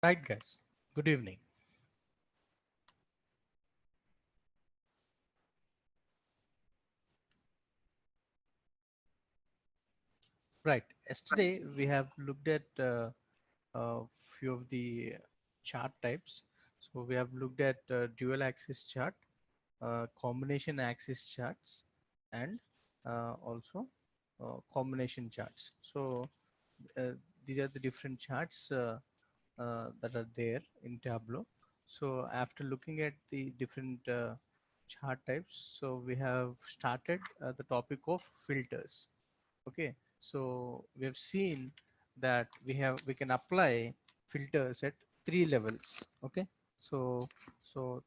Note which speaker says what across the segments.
Speaker 1: Right, guys. Good evening. Right. Yesterday we have looked at a few of the chart types. So we have looked at dual axis chart, combination axis charts, and also combination charts. So uh, these are the different charts that are there in Tableau. So after looking at the different chart types, so we have started the topic of filters. Okay, so we have seen that we can apply filters at three levels. Okay, so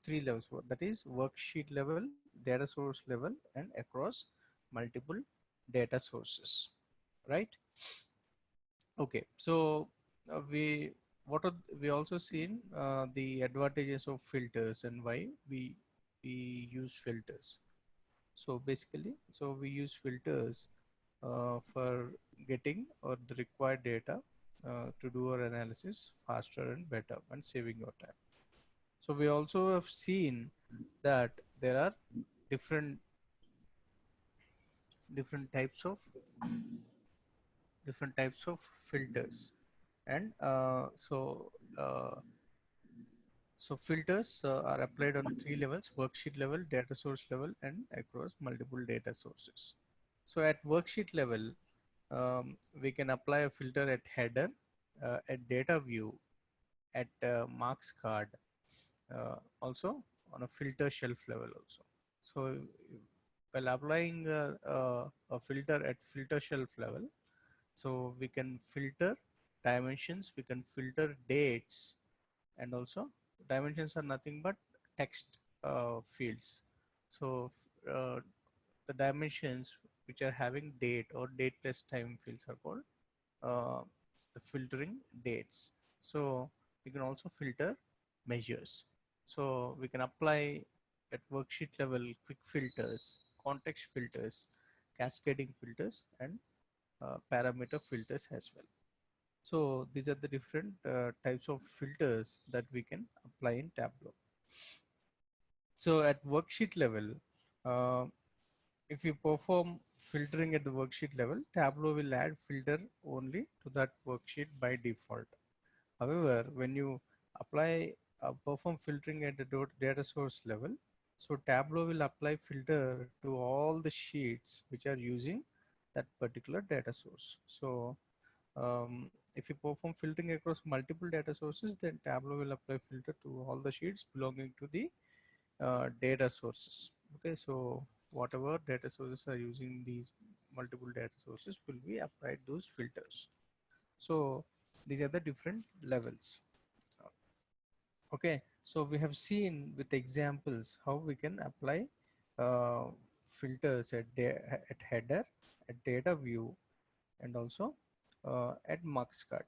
Speaker 1: three levels, that is worksheet level, data source level, and across multiple data sources, right? Okay, so we what are we also seen the advantages of filters and why we use filters. So basically, so we use filters for getting or the required data to do our analysis faster and better and saving your time. So we also have seen that there are different different types of different types of filters, and so filters are applied on three levels: worksheet level, data source level, and across multiple data sources. So at worksheet level, we can apply a filter at header, at data view, at marks card, also on a filter shelf level also. So while applying a filter at filter shelf level, so we can filter dimensions, we can filter dates, and also dimensions are nothing but text fields. So the dimensions which are having date or date plus time fields are called uh, the filtering dates. So we can also filter measures. So we can apply at worksheet level quick filters, context filters, cascading filters, and parameter filters as well. So these are the different types of filters that we can apply in Tableau. So at worksheet level, uh, if you perform filtering at the worksheet level, Tableau will add filter only to that worksheet by default. However, when you apply perform filtering at the data source level, so Tableau will apply filter to all the sheets which are using that particular data source. So if you perform filtering across multiple data sources, then Tableau will apply filter to all the sheets belonging to the data sources. Okay, so whatever data sources are using these multiple data sources will be applied those filters. So these are the different levels. Okay, so we have seen with examples how we can apply uh, filters at header, at data view, and also at marks card.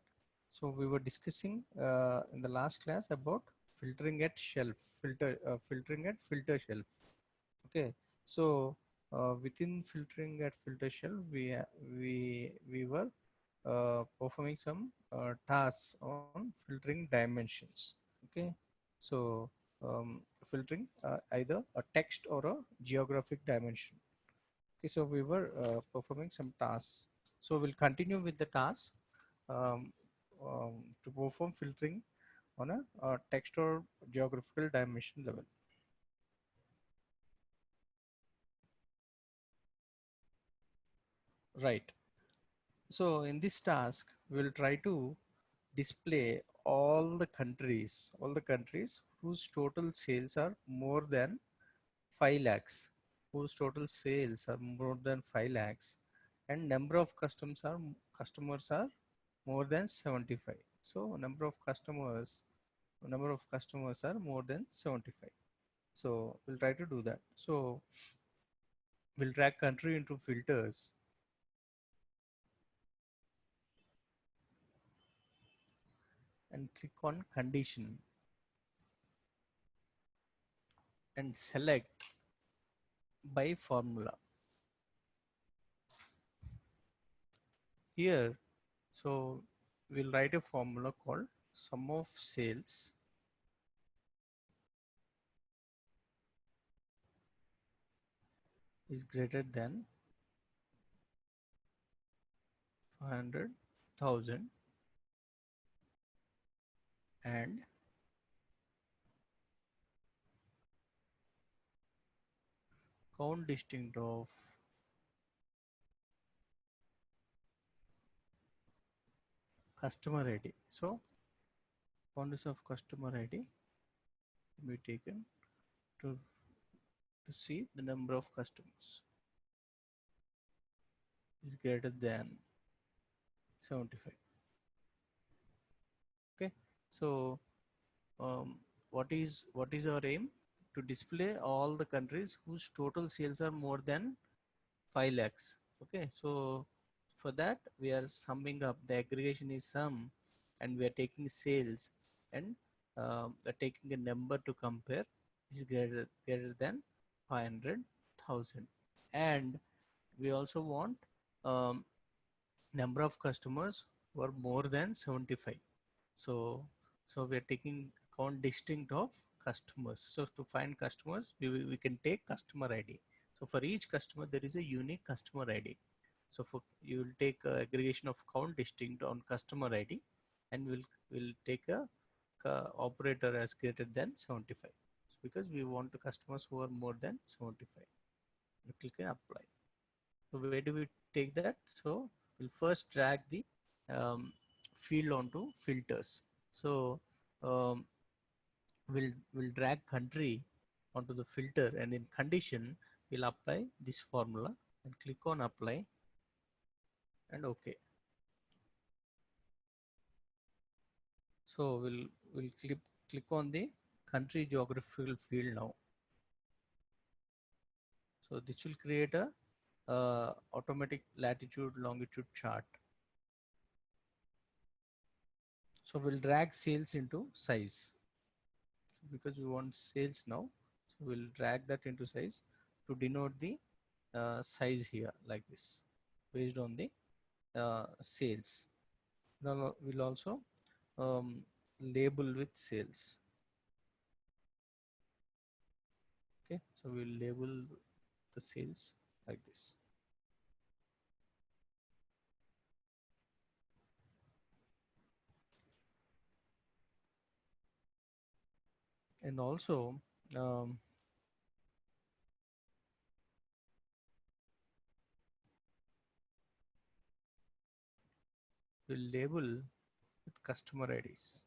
Speaker 1: So we were discussing in the last class about filtering at shelf, filtering at filter shelf. Okay, so within filtering at filter shelf, we were performing some tasks on filtering dimensions. Okay, so filtering either a text or a geographic dimension. Okay, so we were performing some tasks. So we'll continue with the task um, to perform filtering on a text or geographical dimension level. Right. So in this task, we'll try to display all the countries whose total sales are more than 5 lakhs, whose total sales are more than 5 lakhs, and customers are more than 75. So number of customers are more than 75. So we'll try to do that. So we'll drag country into filters and click on condition and select by formula. Here, so we'll write a formula called sum of sales is greater than 500,000 and count distinct of customer ID. So count of customer ID will be taken to see the number of customers is greater than 75. Okay, so um, what is our aim? To display all the countries whose total sales are more than 5 lakhs. Okay, so for that we are summing up, the aggregation is sum, and we are taking sales, and we are taking a number to compare is greater than 500,000, and we also want um, number of customers who are more than 75. So we are taking count distinct of customers. So to find customers, we can take customer ID. So for each customer there is a unique customer ID. So for you will take a aggregation of count distinct on customer ID, and will take a operator as greater than 75. So because we want the customers who are more than 75. You click and apply. So where do we take that? So we'll first drag the field onto filters. So um, we'll drag country onto the filter, and in condition we'll apply this formula and click on apply and OK. So we'll click on the country geographical field now. So this will create a automatic latitude longitude chart. So we'll drag sales into size. So because we want sales now, so we'll drag that into size to denote the size here like this based on the sales. Now we'll also label with sales. Okay, so we'll label the sales like this. And also um, we'll label with customer IDs.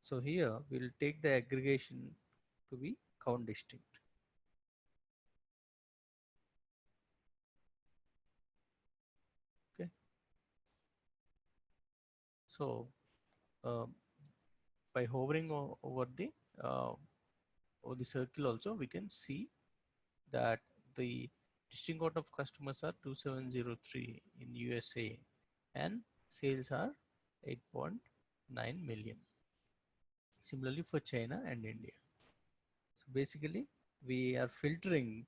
Speaker 1: So here we'll take the aggregation to be count distinct. Okay, so uh, by hovering over uh, the circle also, we can see that the distinct count of customers are 2703 in USA and sales are 8.9 million. Similarly for China and India. So basically we are filtering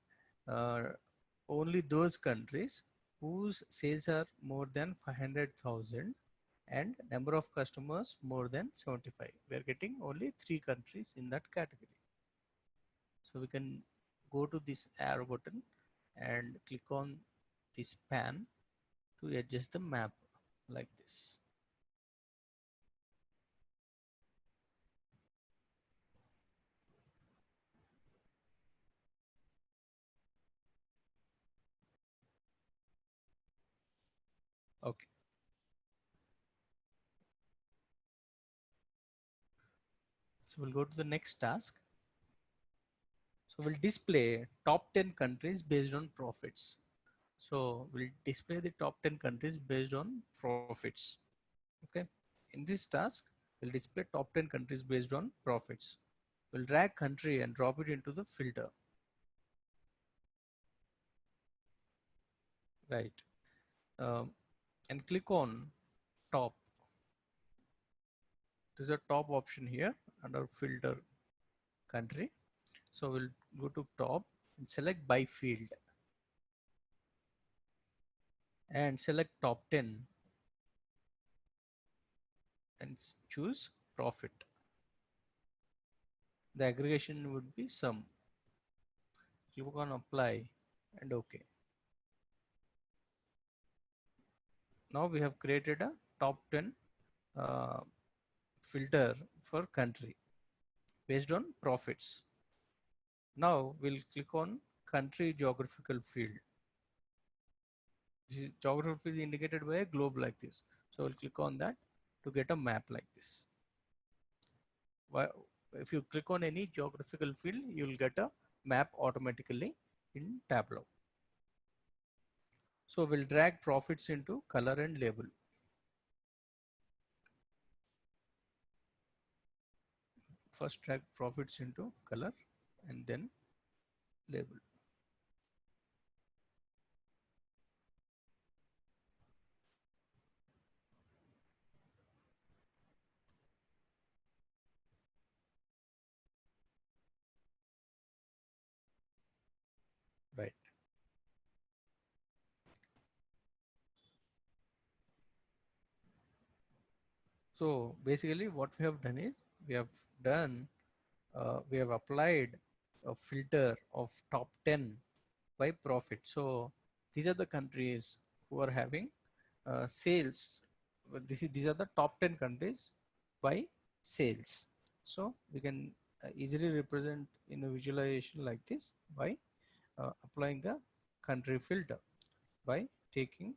Speaker 1: only those countries whose sales are more than 500,000 and number of customers more than 75. We are getting only 3 countries in that category. So we can go to this arrow button and click on this pan to adjust the map like this. Okay. So we'll go to the next task. So we'll display top 10 countries based on profits. So we'll display the top 10 countries based on profits. Okay. In this task, we'll display top 10 countries based on profits. We'll drag country and drop it into the filter. Right. Um, and click on top. There's a top option here under filter country. So we'll go to top and select by field. and select top 10 and choose profit. The aggregation would be sum. Click on apply and OK. Now we have created a top 10 uh, filter for country based on profits. Now we'll click on country geographical field. This is geographical field indicated by a globe like this. So we'll click on that to get a map like this. If you click on any geographical field, you'll get a map automatically in Tableau. So we'll drag profits into color and label. First drag profits into color and then label. Right. So basically what we have done is we have applied a filter of top 10 by profit. So these are the countries who are having sales. These are the top 10 countries by sales. So we can easily represent in a visualization like this by applying a country filter by taking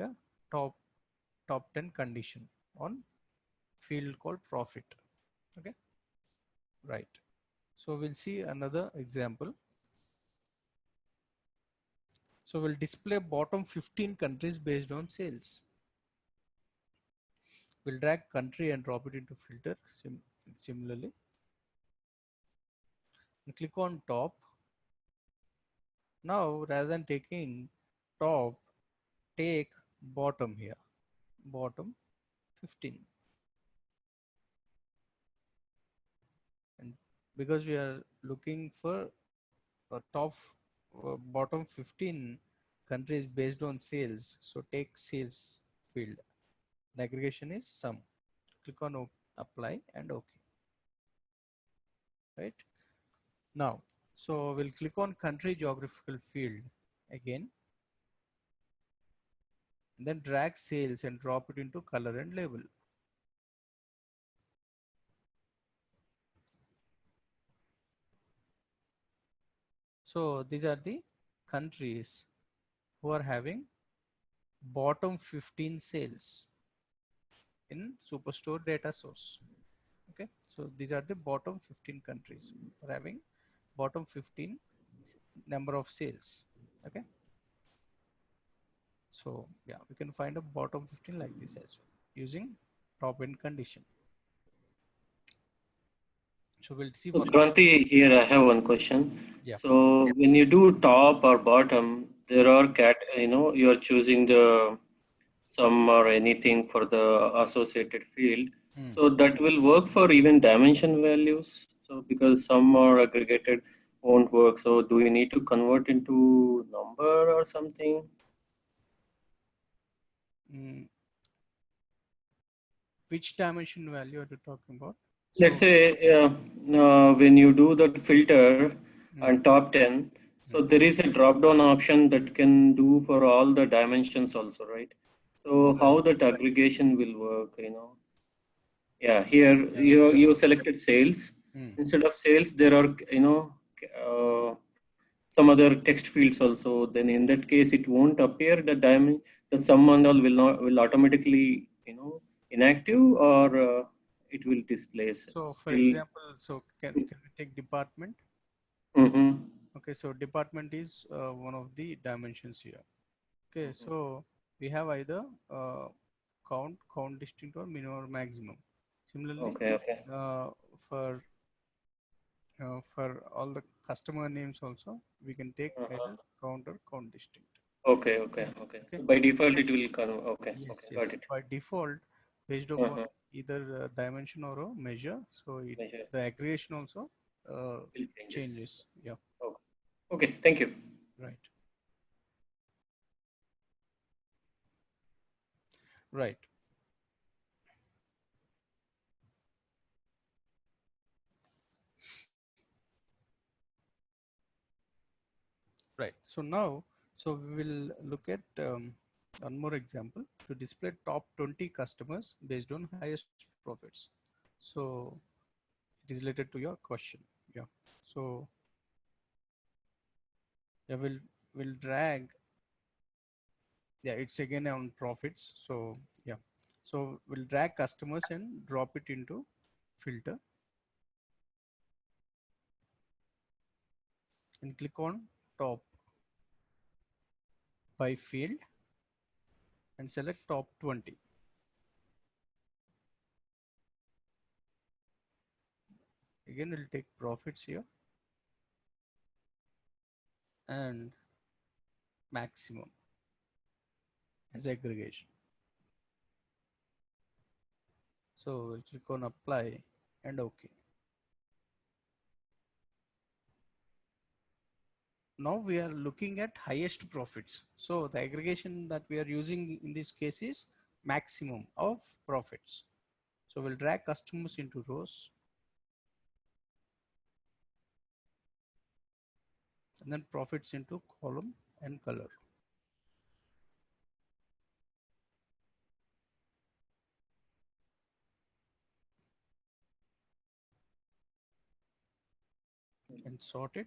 Speaker 1: a top 10 condition on field called profit. Okay, right. So we'll see another example. So we'll display bottom 15 countries based on sales. We'll drag country and drop it into filter similarly. And click on top. Now rather than taking top, take bottom here. Bottom 15. And because we are looking for a top bottom 15 countries based on sales, so take sales field. The aggregation is sum. Click on apply and OK. Right now, so we'll click on country geographical field again, and then drag sales and drop it into color and label. So these are the countries who are having bottom 15 sales in Superstore data source. Okay, so these are the bottom 15 countries who are having bottom 15 number of sales. Okay, so yeah, we can find a bottom 15 like this as well using top end condition. So we'll see
Speaker 2: So
Speaker 1: one.
Speaker 2: Kranti, here I have one question.
Speaker 1: Yeah.
Speaker 2: So when you do top or bottom, there are you are choosing the sum or anything for the associated field.
Speaker 1: Hmm.
Speaker 2: So that will work for even dimension values. So because sum or aggregated won't work. So do you need to convert into number or something?
Speaker 1: Mm, which dimension value are you talking about?
Speaker 2: Let's
Speaker 1: So
Speaker 2: say when you do that filter
Speaker 1: mm,
Speaker 2: on top 10, so
Speaker 1: mm,
Speaker 2: there is a drop down option that can do for all the dimensions also, right? So
Speaker 1: right.
Speaker 2: how that aggregation will work, Yeah, here
Speaker 1: Yeah.
Speaker 2: you selected sales.
Speaker 1: Mm.
Speaker 2: Instead of sales, there are, uh, some other text fields also. Then in that case, it won't appear the diamond, the sum and all will automatically, inactive, or it will displace
Speaker 1: So for
Speaker 2: still.
Speaker 1: example, so can we take department?
Speaker 2: Mm-hmm.
Speaker 1: Okay, so department is one of the dimensions here. Okay, so we have either count distinct or minimum or maximum. Similarly,
Speaker 2: Okay, okay.
Speaker 1: uh, for all the customer names also, we can take
Speaker 2: Uh-huh.
Speaker 1: either count or count distinct.
Speaker 2: Okay, okay, okay.
Speaker 1: Okay.
Speaker 2: So by default, it will come. Okay,
Speaker 1: Yes,
Speaker 2: okay, got
Speaker 1: yes.
Speaker 2: it.
Speaker 1: By default, based upon
Speaker 2: Uh-huh.
Speaker 1: either dimension or a measure, so
Speaker 2: Measure
Speaker 1: the aggregation also uh,
Speaker 2: will changes.
Speaker 1: changes. Yeah,
Speaker 2: Okay, okay. Thank you.
Speaker 1: right. Right. Right. So now, so we will look at one more example to display top 20 customers based on highest profits. So it is related to your question. Yeah. So yeah, we'll drag. Yeah, it's again on profits. So yeah. So we'll drag customers and drop it into filter and click on top by field and select top 20. Again, we'll take profits here and maximum as aggregation. So we'll click on apply and OK. Now we are looking at highest profits. So the aggregation that we are using in this case is maximum of profits. So we'll drag customers into rows and then profits into column and color. And sort it.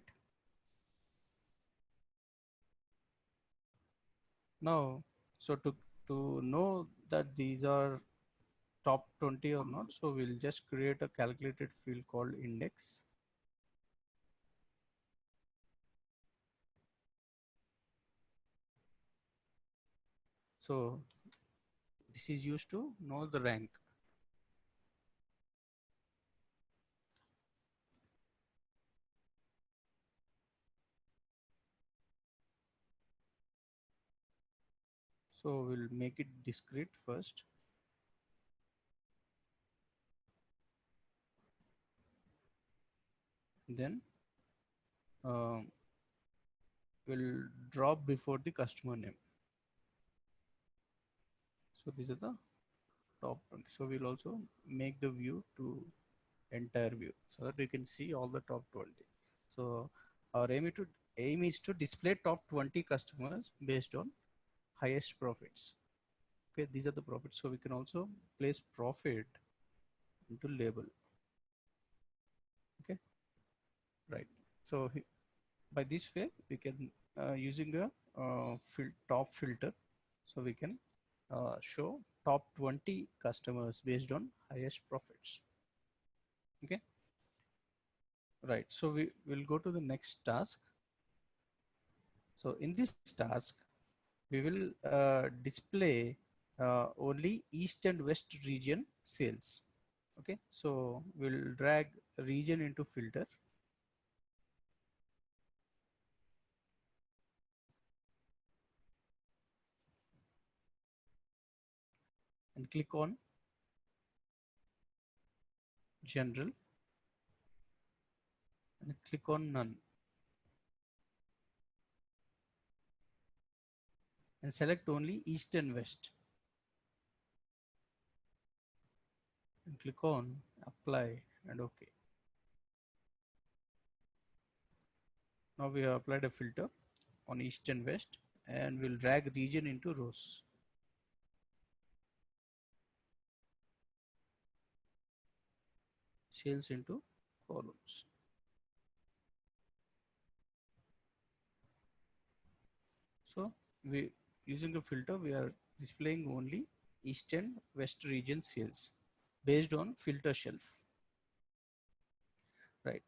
Speaker 1: Now, so to know that these are top 20 or not, so we'll just create a calculated field called index. So this is used to know the rank. So we'll make it discrete first. Then um, we'll drop before the customer name. So these are the top 20. So we'll also make the view to entire view so that we can see all the top 20. So our aim is to display top 20 customers based on highest profits. Okay, these are the profits. So we can also place profit into label. Okay, right. So by this way we can using a top filter, so we can show top 20 customers based on highest profits. Okay, right. So we will go to the next task. So in this task we will display only east and west region sales. Okay, so we'll drag region into filter and click on general and click on none and select only east and west and click on apply and OK. Now we have applied a filter on east and west and we'll drag region into rows, sales into columns. So we using a filter we are displaying only east and west region sales based on filter shelf. Right.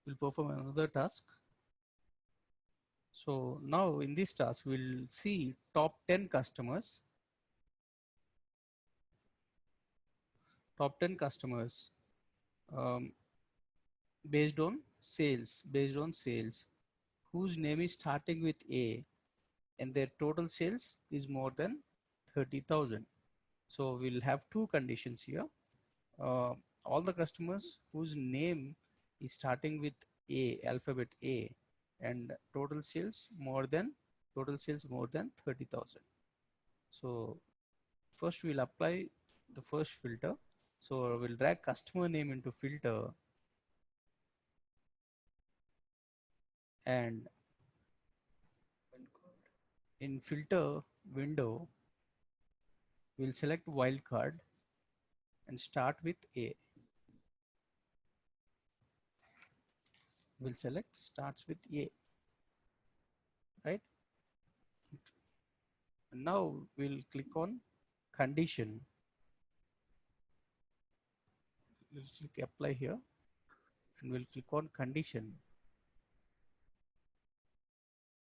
Speaker 1: We'll perform another task. So now in this task we'll see top 10 customers, um, based on sales whose name is starting with A and their total sales is more than 30,000. So we'll have two conditions here. Uh, all the customers whose name is starting with A, alphabet A, and total sales more than 30,000. So First we'll apply the first filter. So we'll drag customer name into filter, and in filter window we'll select wildcard and start with A. We'll select starts with A, right? And now we'll click on condition. We'll click apply here, and we'll click on condition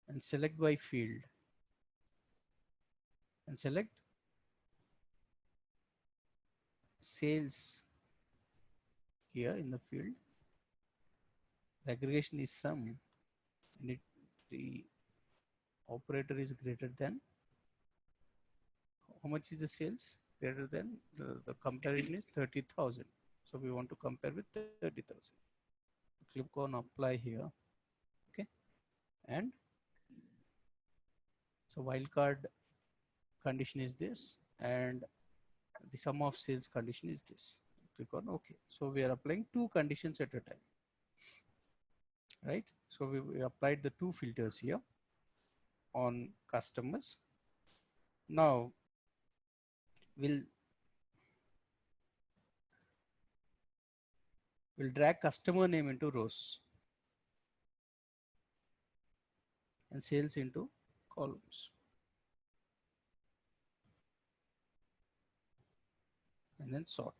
Speaker 1: and select by field and select sales here in the field. The aggregation is sum, and the operator is greater than, how much is the sales? Greater than, the comparison is 30,000. So we want to compare with 30,000. Click on apply here. Okay. And so wildcard condition is this, and the sum of sales condition is this. Click on OK. So we are applying two conditions at a time, right? So we applied the two filters here on customers. Now we'll drag customer name into rows and sales into columns, and then sort.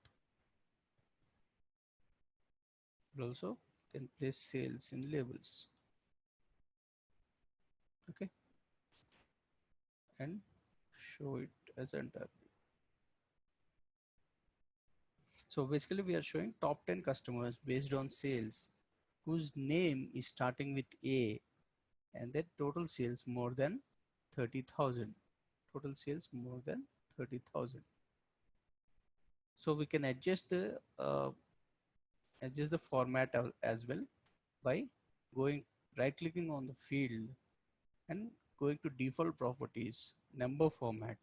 Speaker 1: We'll also can place sales in labels. Okay, and show it as entire. So basically we are showing top 10 customers based on sales whose name is starting with A, and their total sales more than 30,000. Total sales more than 30,000. So we can adjust the format as well by going right clicking on the field and going to default properties, number format,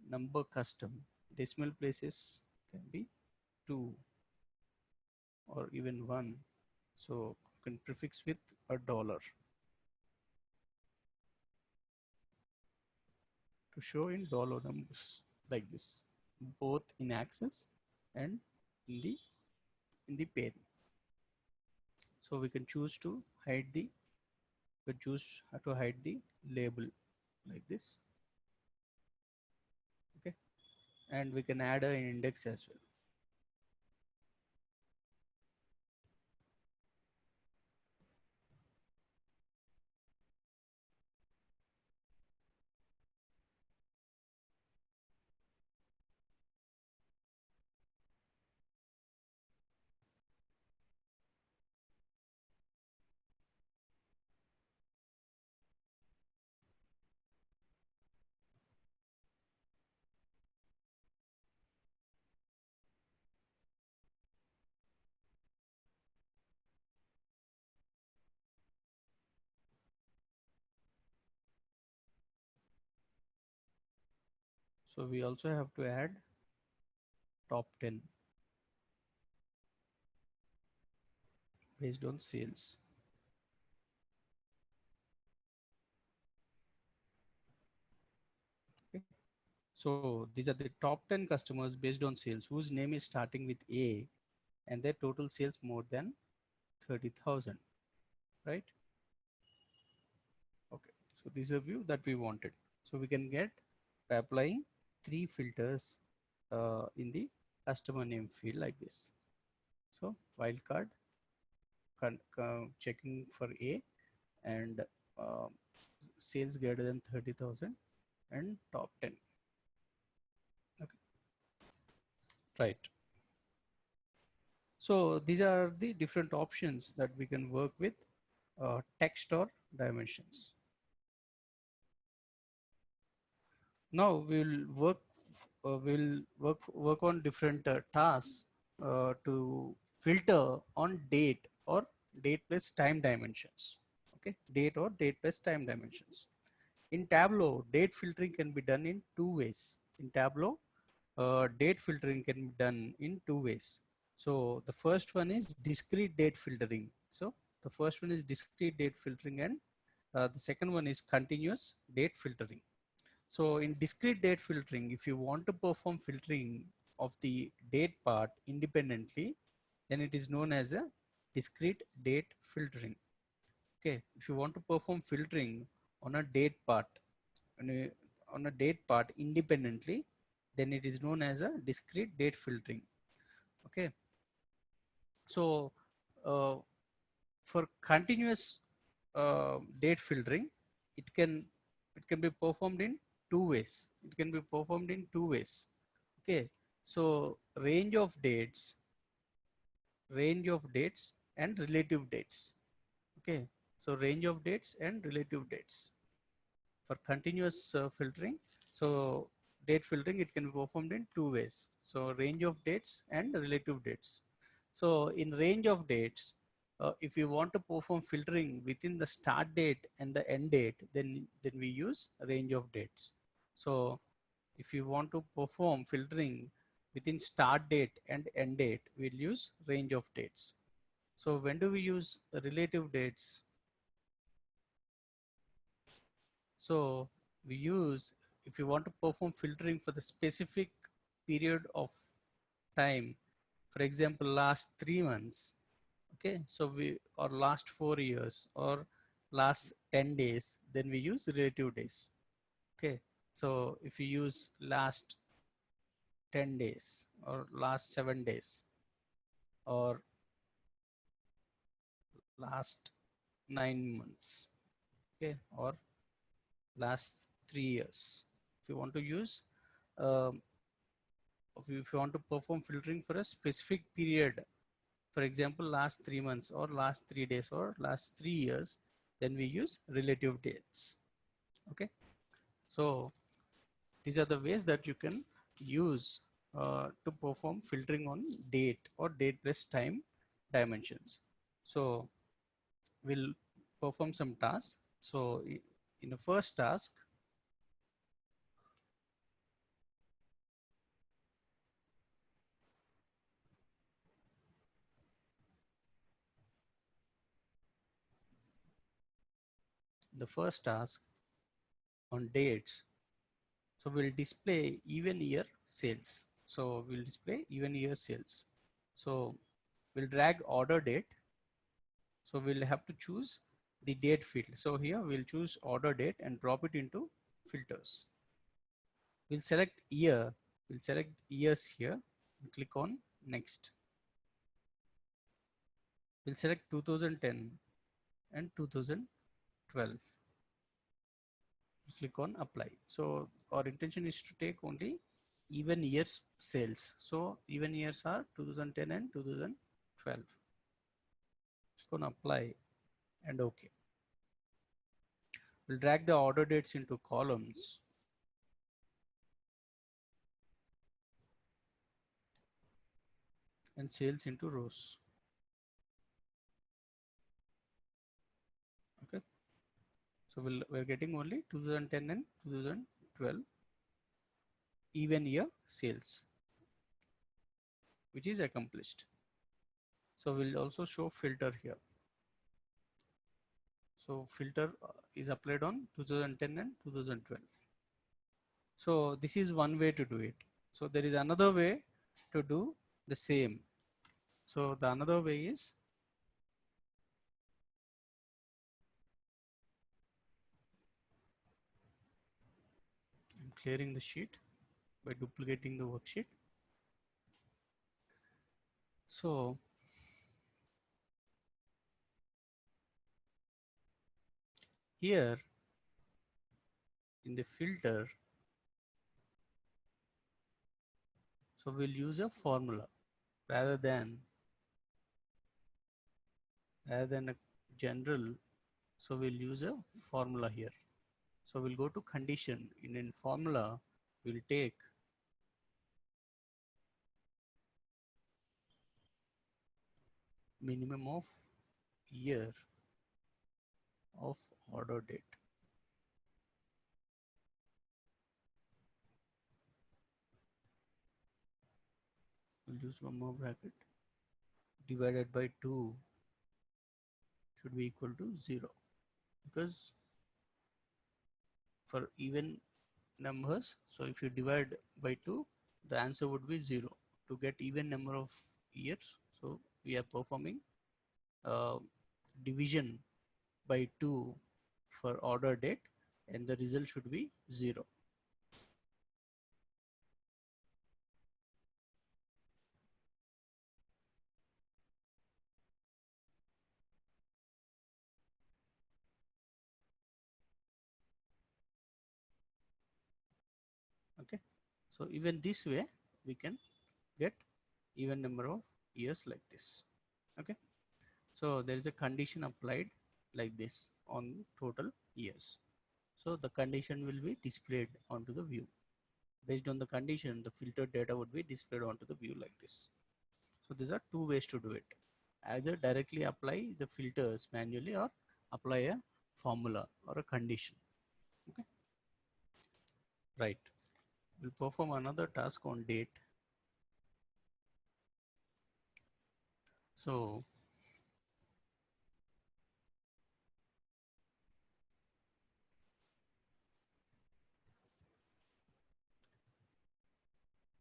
Speaker 1: number custom, decimal places can be 2 or even 1. So you can prefix with a dollar to show in dollar numbers like this, both in access and in the pen. So we can choose to hide the label like this. Okay, and we can add an index as well. So we also have to add top 10 based on sales. Okay. So these are the top 10 customers based on sales whose name is starting with A and their total sales more than 30,000, right? Okay, so this is a view that we wanted. So we can get by applying 3 filters in the customer name field like this. So wildcard, checking for A, and uh, sales greater than 30,000, and top 10. Okay, right. So these are the different options that we can work with text or dimensions. Now we'll work on different tasks to filter on date or date plus time dimensions. Okay, date plus time dimensions. In Tableau, date filtering can be done in two ways. In Tableau, date filtering can be done in two ways. So the first one is discrete date filtering. So the first one is discrete date filtering, and the second one is continuous date filtering. So in discrete date filtering, if you want to perform filtering of the date part independently, then it is known as a discrete date filtering. Okay, if you want to perform filtering on a date part, on a, on a date part independently, then it is known as a discrete date filtering. Okay, so uh, for continuous date filtering, it can it can be performed in two ways. It can be performed in two ways. Okay, so range of dates and relative dates. Okay, so range of dates and relative dates for continuous filtering. So date filtering, it can be performed in two ways. So range of dates and relative dates. So in range of dates, if you want to perform filtering within the start date and the end date, then we use range of dates. So if you want to perform filtering within start date and end date, we'll use range of dates. So when do we use relative dates? So we use, if you want to perform filtering for the specific period of time, for example, last 3 months, okay, so we, or last 4 years, or last 10 days, then we use relative days. Okay, so if you use last 10 days or last 7 days or last 9 months, okay, or last 3 years, if you want to use um, if you want to perform filtering for a specific period, for example, last 3 months or last 3 days or last 3 years, then we use relative dates. Okay, so these are the ways that you can use to perform filtering on date or date plus time dimensions. So we'll perform some tasks. So in the first task, the first task on dates, so we'll display even year sales. So we'll display even year sales. So we'll drag order date. So we'll have to choose the date field. So here we'll choose order date and drop it into filters. We'll select year. We'll select years here and click on next. We'll select 2010 and 2012. Click on apply. So our intention is to take only even years sales. So even years are 2010 and 2012. Click on apply and OK. We'll drag the order dates into columns and sales into rows. Okay. So we're getting only 2010 and 2012 even year sales, which is accomplished. So we'll also show filter here. So filter is applied on 2010 and 2012. So this is one way to do it. So there is another way to do the same. So the another way is, I'm clearing the sheet by duplicating the worksheet. So here in the filter, so we'll use a formula rather than a general. So we'll use a formula here. So we'll go to condition. In formula, we'll take minimum of year of order date. we'll use one more bracket, divided by 2 should be equal to 0, because for even numbers, so if you divide by 2, the answer would be 0. To get even number of years, so we are performing uh, division by 2 for order date, and the result should be 0. Okay, so even this way we can get even number of years like this. Okay, so there is a condition applied like this on total years. So the condition will be displayed onto the view. Based on the condition, the filtered data would be displayed onto the view like this. So these are two ways to do it. Either directly apply the filters manually, or apply a formula or a condition. Okay, right. We'll perform another task on date. So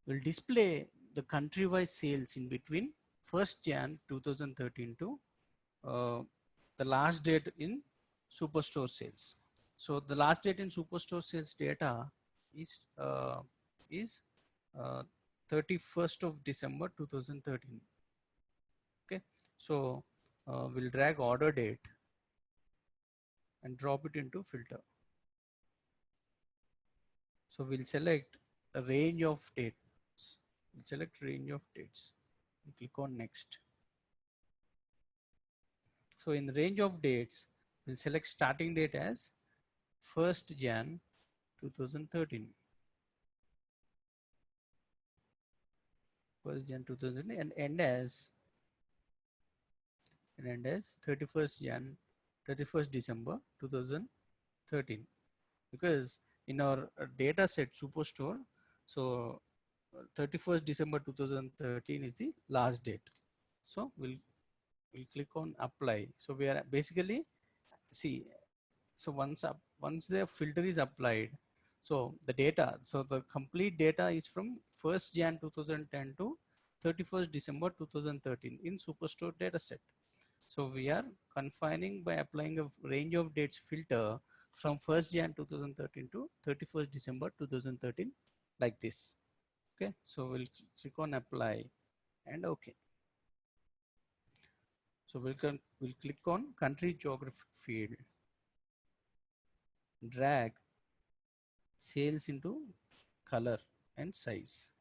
Speaker 1: we'll display the country-wise sales in between 1st Jan 2013 to uh, the last date in Superstore sales. So the last date in Superstore sales data is is uh, 31st of December 2013. Okay, so we'll drag order date and drop it into filter. So we'll select a range of dates. We'll select range of dates and click on next. So in the range of dates, we'll select starting date as 1st Jan 2013. 1st Jan 2000 and end as 31st Jan 31st December 2013, because in our data set Superstore, so 31st December 2013 is the last date. So we'll click on apply. So we are basically, see, so once the filter is applied, so the data, so the complete data is from 1st Jan 2010 to 31st December 2013 in Superstore dataset. So we are confining by applying a range of dates filter from 1st Jan 2013 to 31st December 2013 like this. Okay, so we'll click on apply and okay. So we'll click on country geographic field, drag sales into color and size.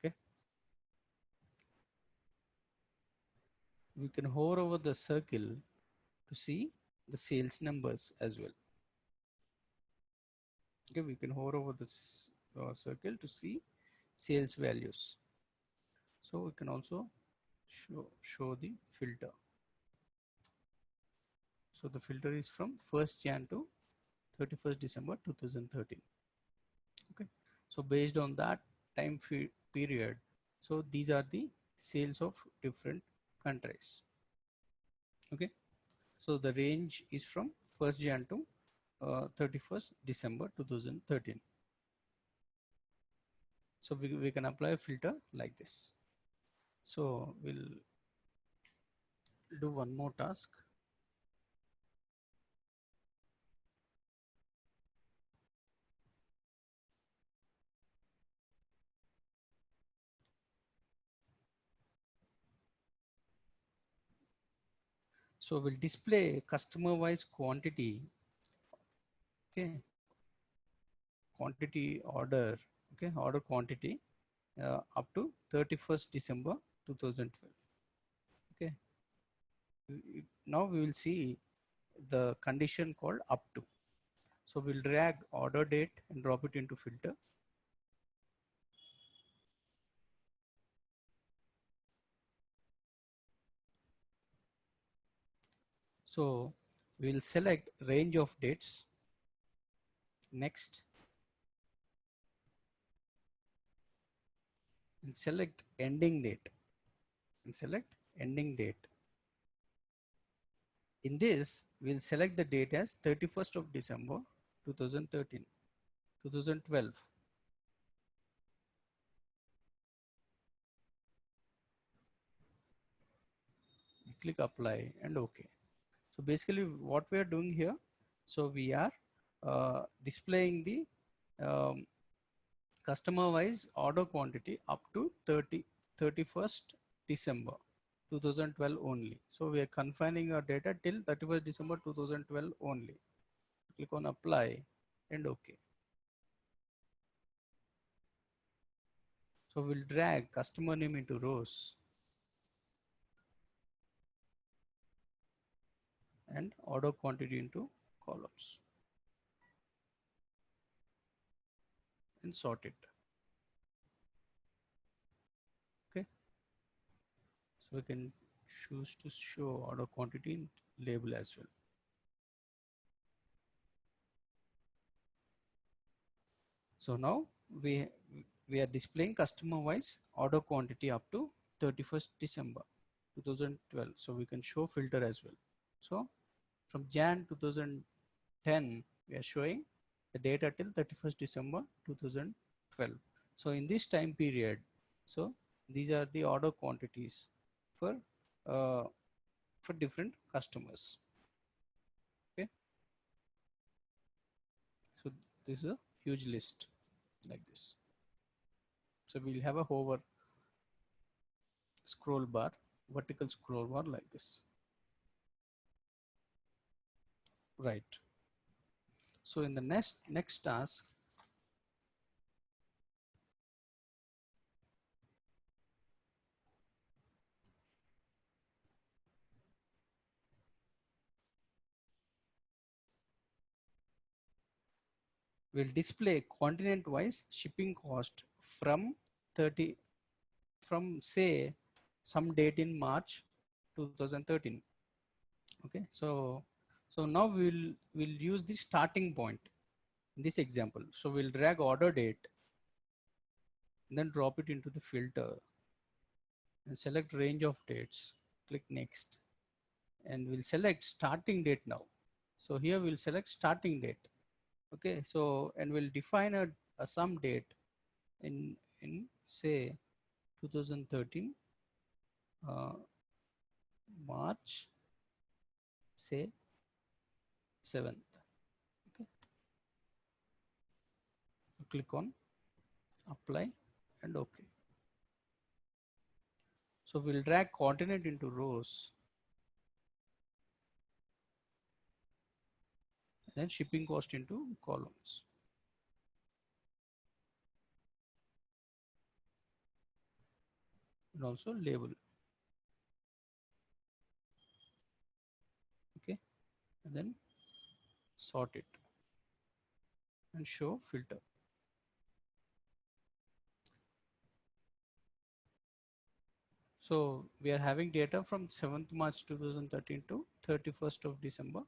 Speaker 1: Okay, we can hover over the circle to see the sales numbers as well. Okay, we can hover over this circle to see sales values. So we can also show the filter. So the filter is from 1st Jan to 31st December 2013. Okay, so based on that time period, so these are the sales of different countries. Okay, so the range is from 1st Jan to 31st December 2013. So we can apply a filter like this. So we'll do one more task. So we'll display customer wise quantity. Okay, quantity order. Okay, order quantity up to 31st December 2012. Okay, now we will see the condition called up to. So we'll drag order date and drop it into filter. So we will select range of dates. Next, and select ending date. And select ending date. In this, we'll select the date as 31st of December 2013, 2012. Click apply and OK. So basically what we are doing here, so we are displaying the customer wise order quantity up to 31st December 2012 only. So we are confining our data till 31st December 2012 only. Click on apply and OK. So we'll drag customer name into rows and order quantity into columns and sort it. Okay. So we can choose to show order quantity in label as well. So now we are displaying customer wise order quantity up to 31st December 2012. So we can show filter as well. So from Jan 2010 we are showing the data till 31st December 2012. So in this time period, so these are the order quantities for uh, for different customers. Okay, so this is a huge list like this. So we'll have a hover scroll bar, vertical scroll bar like this. Right. So in the next task, we'll display continent wise shipping cost from 30 from say some date in March 2013. Okay, so now we'll use the starting point in this example. So we'll drag order date and then drop it into the filter and select range of dates. Click next and we'll select starting date now. So here we'll select starting date. Okay, so and we'll define a sum date in say 2013 uh, March say 7th. Okay, so click on apply and OK. So we'll drag continent into rows and then shipping cost into columns and also label. Okay, and then sort it and show filter. So we are having data from 7th March 2013 to 31st of December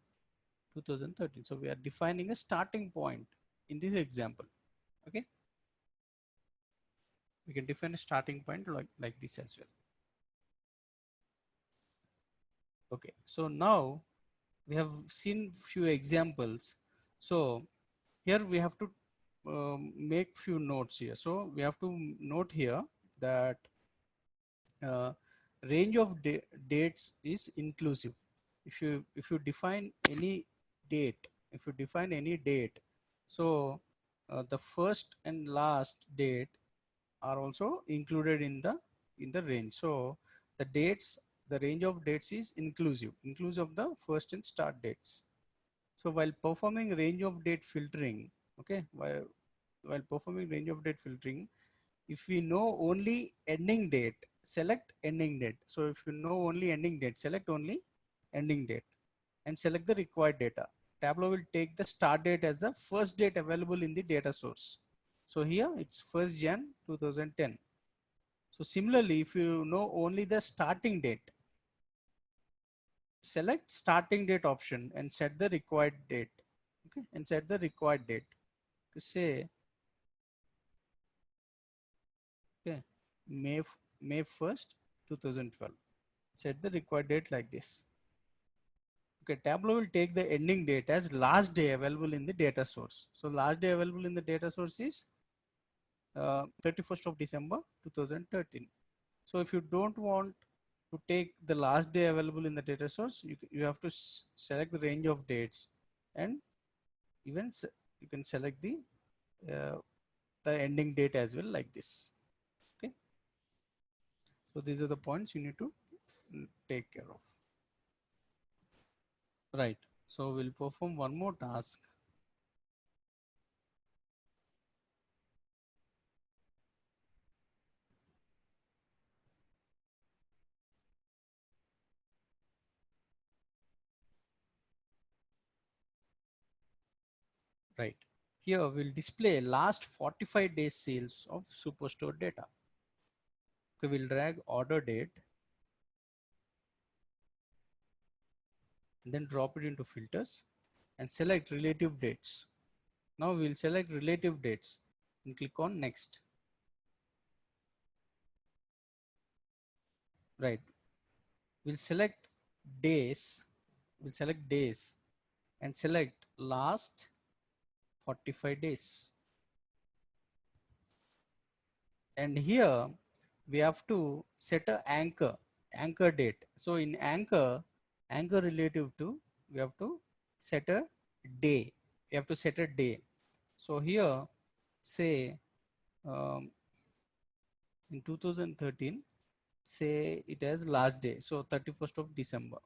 Speaker 1: 2013. So we are defining a starting point in this example. Okay, we can define a starting point like this as well. Okay, so now we have seen few examples. So here we have to make few notes here. So we have to note here that uh, range of dates is inclusive. If you define any date, if you define any date, so the first and last date are also included in the range. So the dates, the range of dates is inclusive of the first and start dates. So while performing range of date filtering, okay, while performing range of date filtering, if we know only ending date, select ending date. So if you know only ending date, select only ending date and select the required data. Tableau will take the start date as the first date available in the data source. So here it's 1st Jan 2010. So similarly, if you know only the starting date, select starting date option and set the required date. Okay, and set the required date. Say, okay, May 1st, 2012. Set the required date like this. Okay, Tableau will take the ending date as last day available in the data source. So last day available in the data source is 31st of December 2013. So if you don't want to take the last day available in the data source, you have to select the range of dates, and even you can select uh, the ending date as well like this. Okay, so these are the points you need to take care of. Right. So we'll perform one more task. Right. Here we'll display last 45 days sales of Superstore data. Okay, we'll drag order date and then drop it into filters and select relative dates. Now we'll select relative dates and click on next. Right. We'll select days. We'll select days and select last 45 days. And here we have to set a anchor date. So in anchor relative to, we have to set a day. We have to set a day. So here say in 2013, say it as last day, so 31st of December.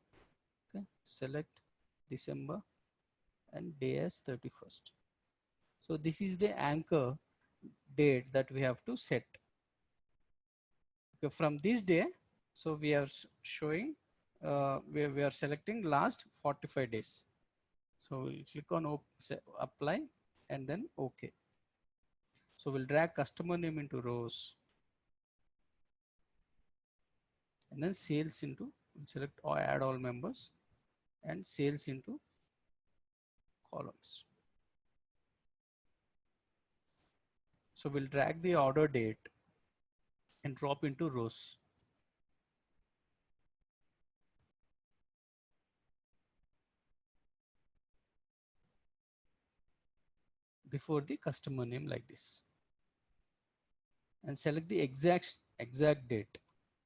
Speaker 1: Okay, select December and day as 31st. So this is the anchor date that we have to set. Okay, from this day, so we are showing we are selecting last 45 days. So we'll click on apply and then OK. So we'll drag customer name into rows and then sales into, we'll select or add all members and sales into columns. So we'll drag the order date and drop into rows. Before the customer name like this, and select the exact date.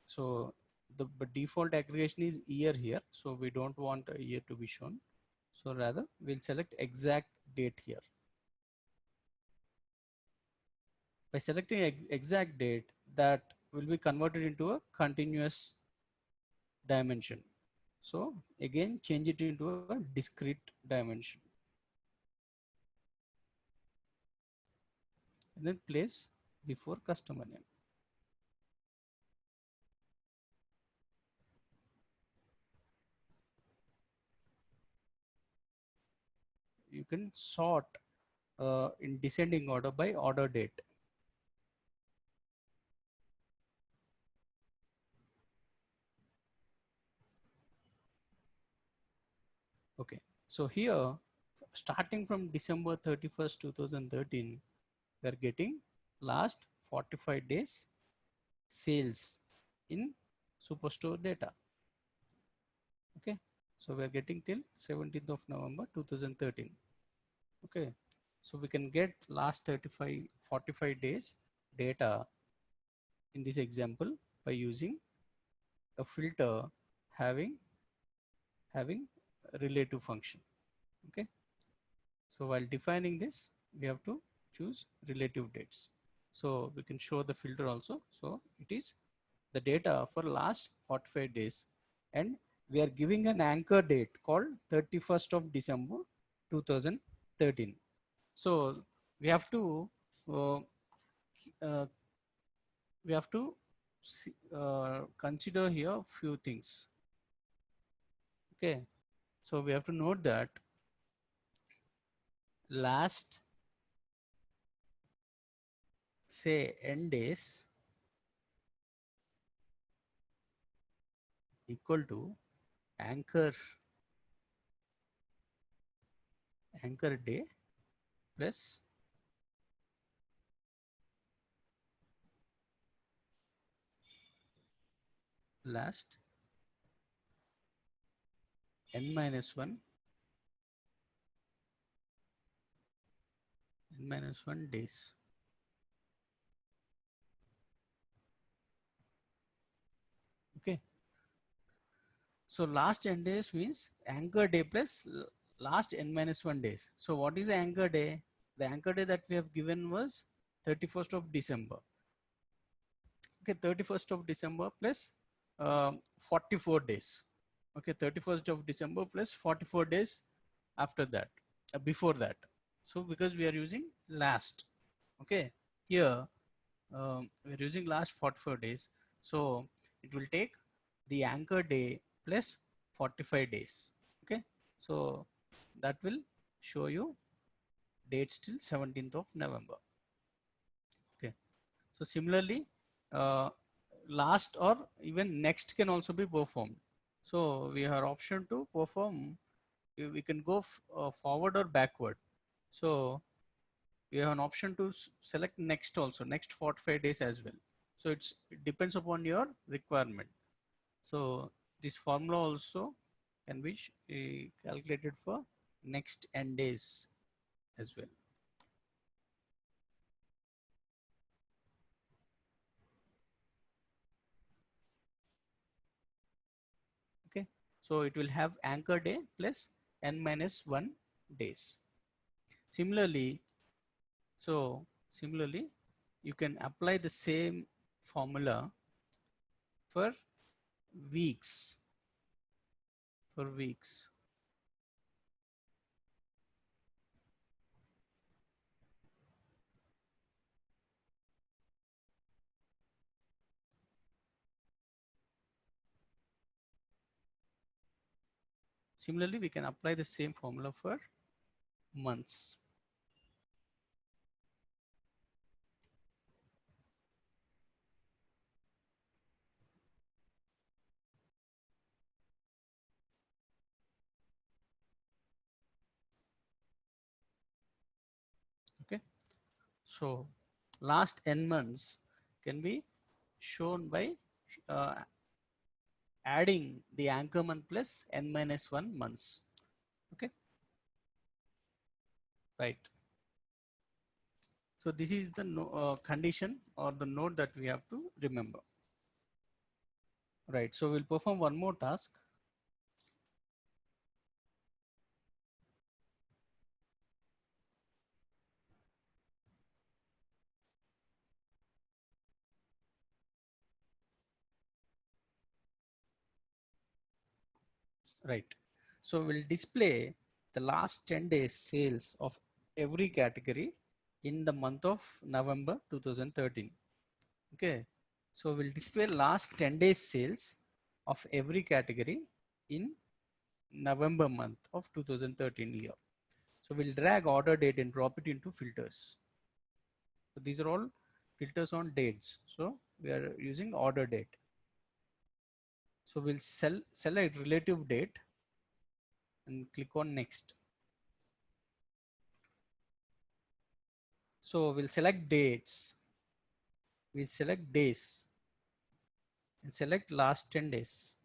Speaker 1: So the default aggregation is year here, so we don't want a year to be shown. So rather we'll select exact date here. By selecting exact date, that will be converted into a continuous dimension. So again change it into a discrete dimension and then place before customer name. You can sort in descending order by order date. Okay, so here starting from December 31st 2013, we are getting last 45 days sales in Superstore data. Okay, so we are getting till 17th of November 2013. Okay, so we can get last 45 days data in this example by using a filter having relative function. Okay, so while defining this, we have to choose relative dates. So we can show the filter also. So it is the data for last 45 days, and we are giving an anchor date called 31st of December 2013. So we have to uh, uh, consider here few things. Okay, so we have to note that last, say, n days equal to anchor day plus last n minus 1 days. Okay, so last n days means anchor day plus last n minus 1 days. So what is the anchor day? The anchor day that we have given was 31st of December. Okay, 31st of December plus 44 days. Okay, 31st of December plus 44 days after that, before that. So because we are using last, okay, here we're using last 44 days, so it will take the anchor day plus 45 days. Okay, so that will show you dates till 17th of November. Okay, so similarly, uh, last or even next can also be performed. So we have option to perform, we can go forward or backward. So we have an option to select next also, next 45 days as well. So it depends upon your requirement. So this formula also can be calculated for next n days as well. Okay, so it will have anchor day plus n minus 1 days. Similarly, similarly you can apply the same formula for weeks. For weeks, similarly we can apply the same formula for months. Okay, so last n months can be shown by uh, adding the anchor month plus n minus 1 months. Okay, right. So this is the condition or the node that we have to remember. Right, so we'll perform one more task. Right, so we'll display the last 10 days sales of every category in the month of November 2013. Okay, so we'll display last 10 days sales of every category in November month of 2013 year. So we'll drag order date and drop it into filters. So these are all filters on dates. So we are using order date. So we'll select relative date and click on next. So we'll select dates. We'll select days and select last 10 days.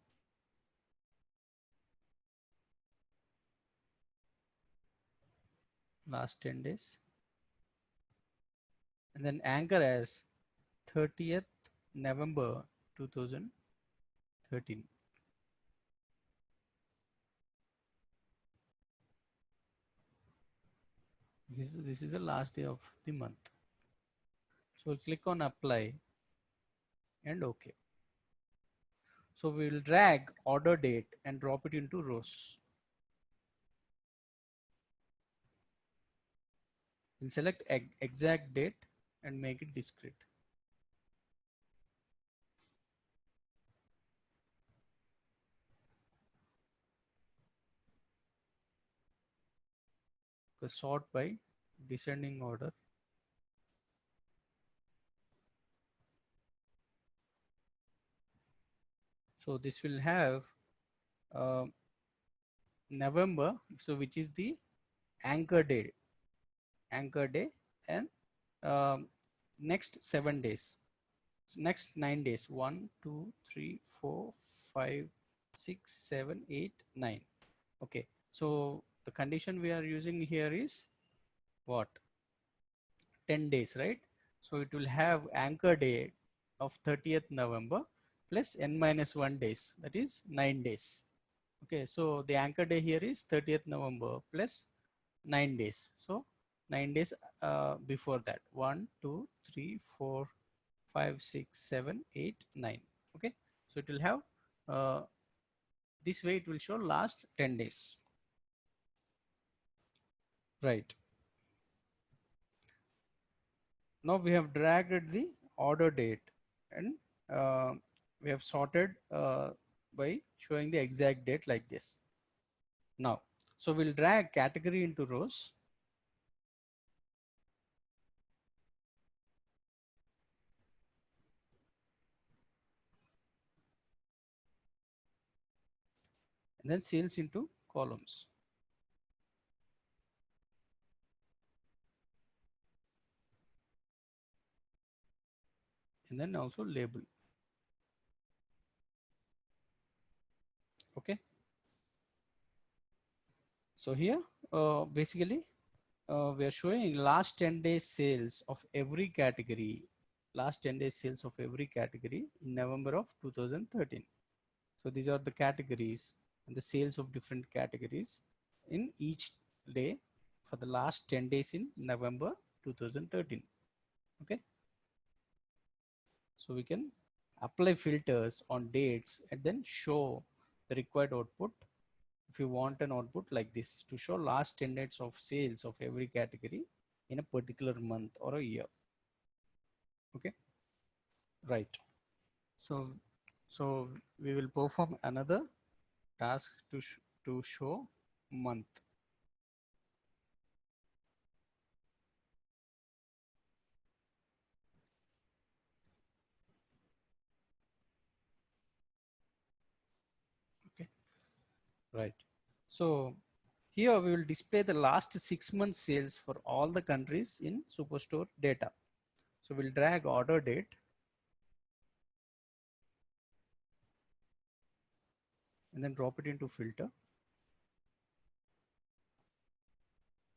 Speaker 1: Last 10 days. And then anchor as 30th November 2013. This is the last day of the month. So we'll click on apply and OK. So we will drag order date and drop it into rows. We'll select exact date and make it discrete. Sort by descending order. So this will have uh, November, so which is the anchor day, and um, next 7 days, next 9 days, 1 2 3 4 5 6 7 8 9. Okay, so the condition we are using here is what? 10 days, right? So it will have anchor day of 30th November plus n minus 1 days, that is 9 days. Okay, so the anchor day here is 30th November plus 9 days. So 9 days before that, 1 2 3 4 5 6 7 8 9. Okay, so it will have uh, this way it will show last 10 days, right? Now we have dragged the order date, and uh, we have sorted by showing the exact date like this. Now, so we'll drag category into rows, and then sales into columns, and then also label. Okay, so here basically we are showing last 10 days sales of every category, last 10 days sales of every category in November of 2013. So these are the categories and the sales of different categories in each day for the last 10 days in November 2013. Okay, so we can apply filters on dates and then show the required output if you want an output like this to show last 10 days of sales of every category in a particular month or a year. Okay, right. So so we will perform another task to show month. Okay, right. So here we will display the last 6 months sales for all the countries in Superstore data. So we'll drag order date and then drop it into filter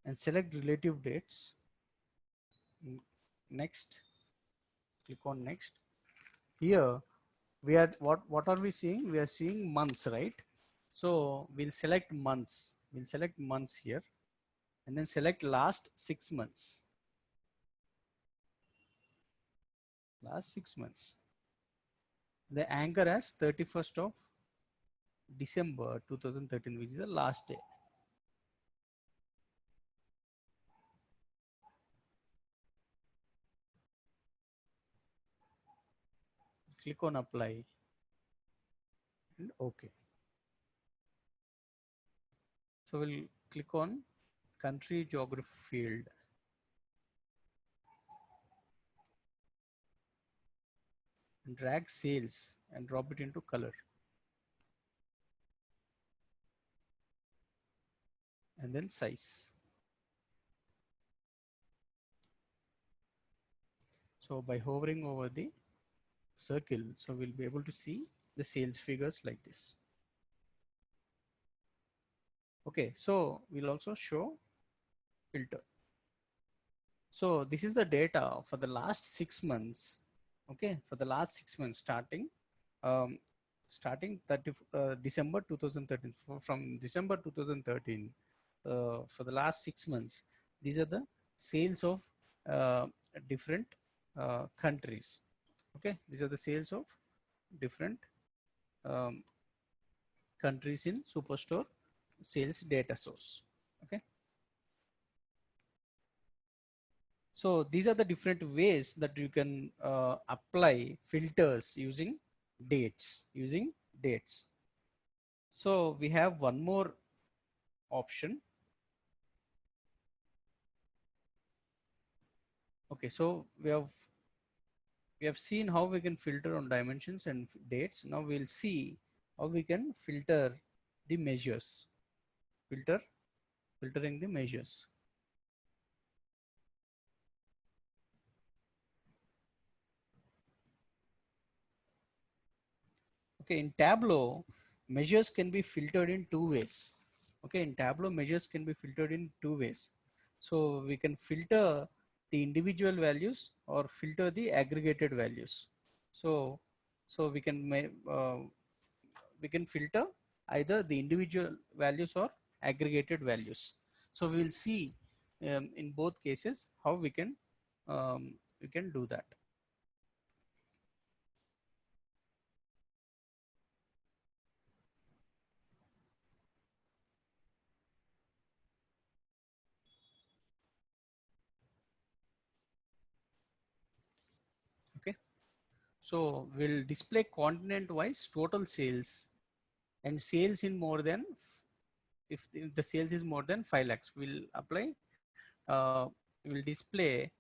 Speaker 1: and select relative dates. Next, click on next. Here we are, what are we seeing? We are seeing months, right? So we'll select months. We'll select months here and then select last 6 months. Last 6 months. The anchor as 31st of December 2013, which is the last day. Click on apply and OK. So we'll click on country geography field and drag sales and drop it into color and then size. So by hovering over the circle, so we'll be able to see the sales figures like this. Okay, so we'll also show filter. So this is the data for the last 6 months. Okay, for the last 6 months um, starting December 2013. From December 2013 for the last 6 months, these are the sales of uh, different countries. Okay, these are the sales of different um, countries in Superstore sales data source. Okay, so these are the different ways that you can apply filters using dates. So we have one more option. Okay, so we have seen how we can filter on dimensions and dates. Now we'll see how we can filter the measures. Filtering the measures. Okay, in Tableau, measures can be filtered in two ways. Okay, in Tableau, measures can be filtered in two ways. So we can filter the individual values or filter the aggregated values. So, so we can filter either the individual values or aggregated values. So we will see in both cases how we can do that. Okay, so we'll display continent wise total sales and sales in more than if the sales is more than 5 lakhs. We'll apply will display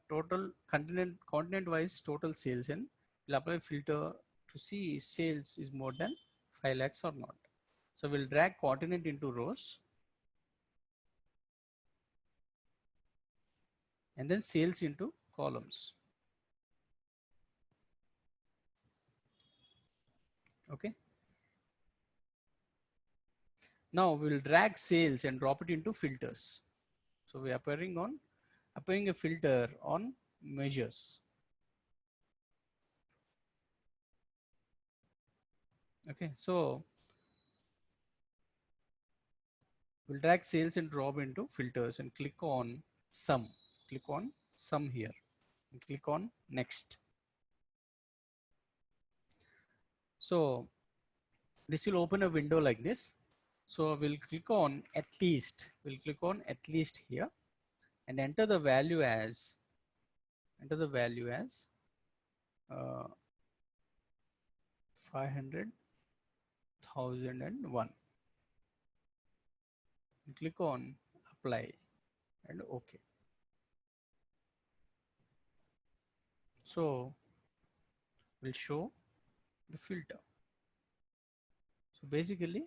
Speaker 1: total continent wise total sales, and we'll apply filter to see sales is more than 5 lakhs or not. So we'll drag continent into rows and then sales into columns. Okay, now we'll drag sales and drop it into filters. So we are applying a filter on measures. Okay, so we'll drag sales and drop into filters and click on sum. Click on sum here and click on next. So this will open a window like this. So we'll click on at least. We'll click on at least here and enter the value as uh, 500,001. Click on apply and OK. So we'll show the filter. So basically,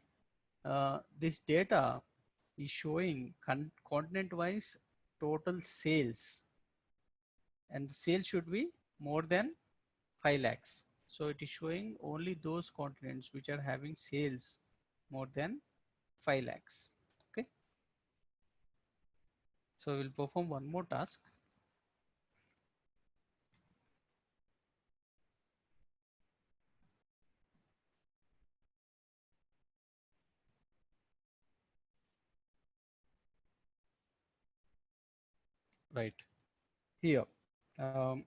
Speaker 1: this data is showing continent wise total sales, and the sale should be more than 5 lakhs. So it is showing only those continents which are having sales more than 5 lakhs. Okay. So we'll perform one more task. Right here. Um,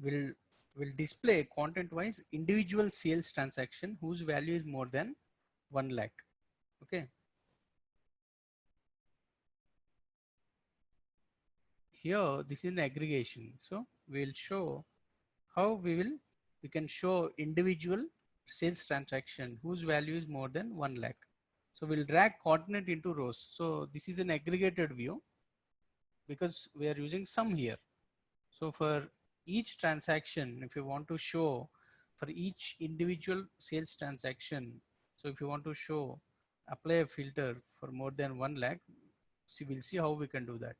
Speaker 1: will will display content wise individual sales transaction whose value is more than 1 lakh. Okay, here this is an aggregation, so we'll show how we can show individual sales transaction whose value is more than 1 lakh. So we'll drag continent into rows. So this is an aggregated view because we are using sum here. So for each transaction, if you want to show for each individual sales transaction, so if you want to show, apply a filter for more than 1 lakh, see, we'll see how we can do that.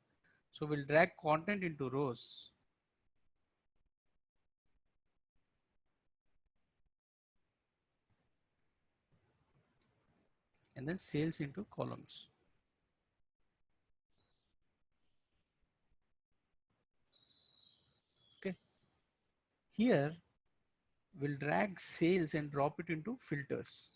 Speaker 1: So we'll drag content into rows and then sales into columns. Okay. Here we'll drag sales and drop it into filters.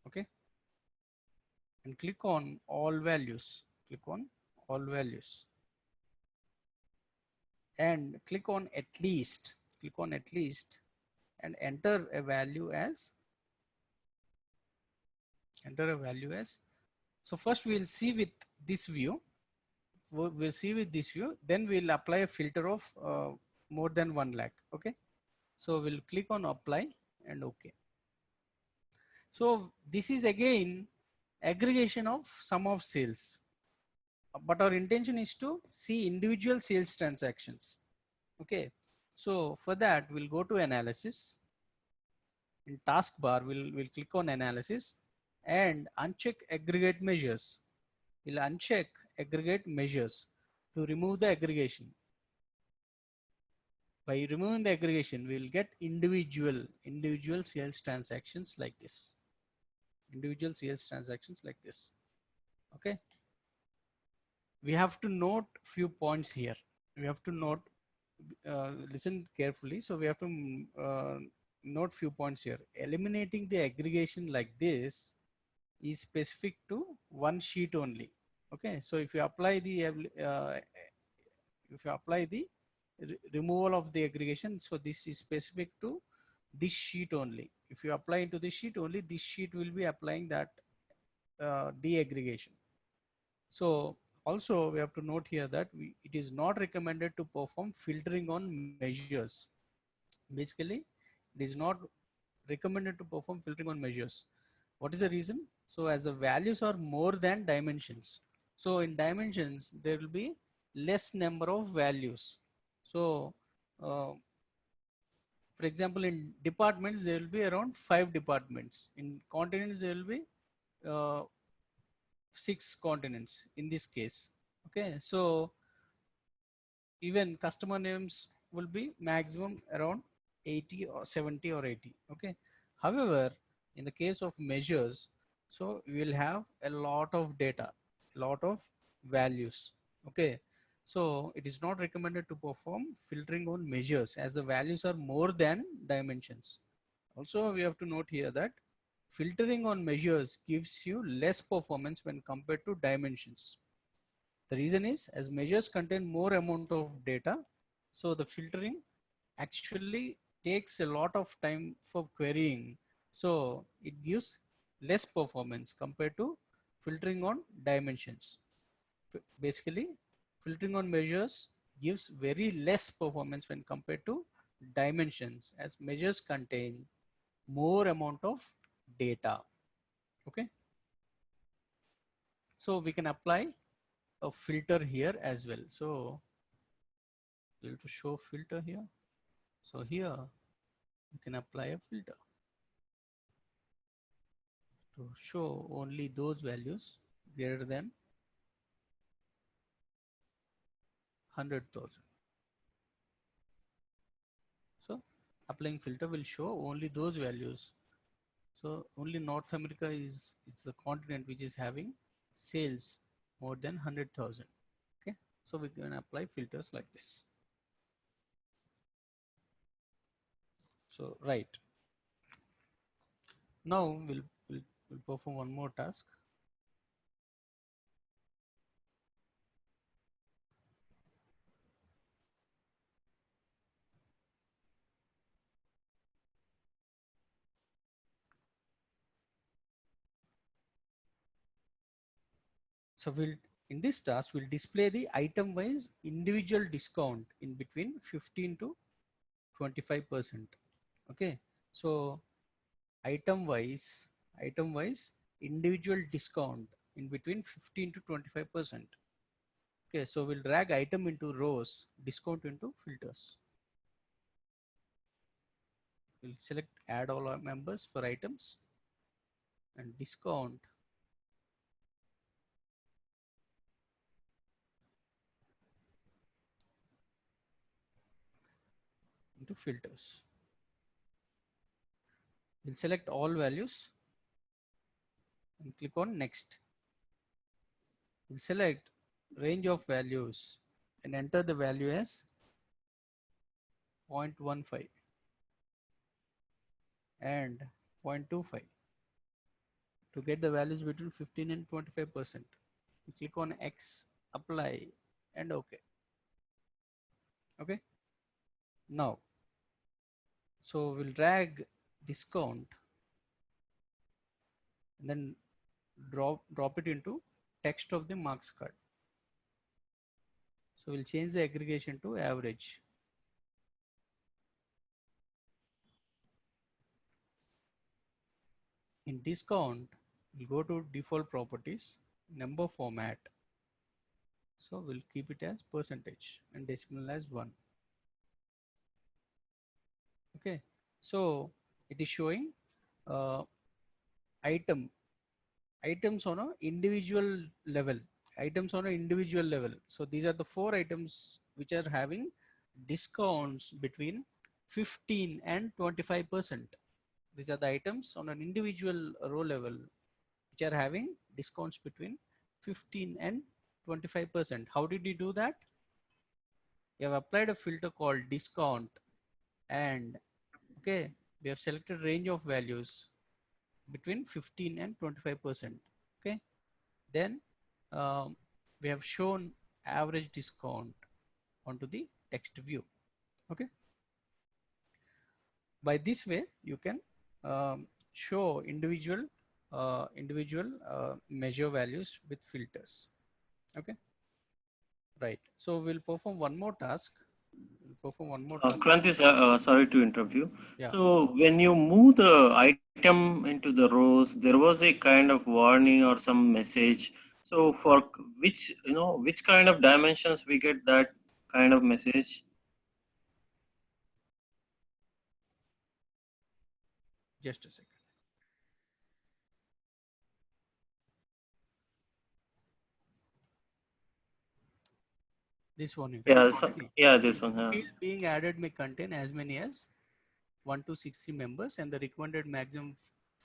Speaker 1: Okay. And click on all values. Click on all values. And click on at least. Click on at least and enter a value as. So first we'll see with this view. We'll see with this view. Then we'll apply a filter of more than 1 lakh. Okay. So we'll click on apply and OK. So this is again aggregation of sum of sales. but our intention is to see individual sales transactions. Okay, so for that we'll go to analysis. In taskbar we'll click on analysis and uncheck aggregate measures. We'll uncheck aggregate measures to remove the aggregation. By removing the aggregation we'll get individual sales transactions like this. Individual sales transactions like this. Okay, we have to note few points here. We have to note, listen carefully. So we have to note few points here. Eliminating the aggregation like this is specific to one sheet only. Okay, so if you apply the removal of the aggregation, so this is specific to this sheet only. If you apply into this sheet only, this sheet will be applying that de-aggregation. So also we have to note here that it is not recommended to perform filtering on measures. Basically, it is not recommended to perform filtering on measures. What is the reason? So as the values are more than dimensions. So in dimensions, there will be less number of values. So for example, in departments, there will be around 5 departments. In continents, there will be uh, 6 continents in this case. Okay, so even customer names will be maximum around 80 or 70 or 80. Okay, however, in the case of measures, so we will have a lot of data, a lot of values. Okay, so it is not recommended to perform filtering on measures as the values are more than dimensions. Also we have to note here that filtering on measures gives you less performance when compared to dimensions. The reason is as measures contain more amount of data, so the filtering actually takes a lot of time for querying. So it gives less performance compared to filtering on dimensions. Basically, filtering on measures gives very less performance when compared to dimensions as measures contain more amount of data. Okay, so we can apply a filter here as well. So we'll to show filter here. So here you can apply a filter to show only those values greater than 100,000. So applying filter will show only those values. So only North America is the continent which is having sales more than 100,000. Okay, so we can apply filters like this. So right now we'll perform one more task. So we'll in this task we'll display the item wise individual discount in between 15 to 25%. Okay, so item wise individual discount in between 15 to 25%. Okay, so we'll drag item into rows, discount into filters. We'll select add all our members for items and discount into filters. We'll select all values and click on next. We'll select range of values and enter the value as 0.15 and 0.25 to get the values between 15 and 25%. We click on X, apply and OK. Okay. Now, so we'll drag discount and then drop it into text of the marks card. So we'll change the aggregation to average. In discount, we'll go to default properties, number format, So we'll keep it as percentage and decimal as 1. Okay, so it is showing uh, item items on a individual level so these are the 4 items which are having discounts between 15 and 25%. These are the items on an individual row level which are having discounts between 15 and 25%. How did you do that? You have applied a filter called discount, and okay, we have selected range of values between 15 and 25%. Okay, then we have shown average discount onto the text view. Okay, by this way you can show individual measure values with filters. Okay, right, so we'll perform one more task.
Speaker 2: Kranti, sorry to interrupt you.
Speaker 1: Yeah,
Speaker 2: So when you move the item into the rows, there was a kind of warning or some message. So for which, which kind of dimensions we get that kind of message?
Speaker 1: just a second. This one you can
Speaker 2: Yeah, so,
Speaker 1: see.
Speaker 2: yeah, this one.
Speaker 1: Field being added may contain as many as 1 to 60 members, and the recommended maximum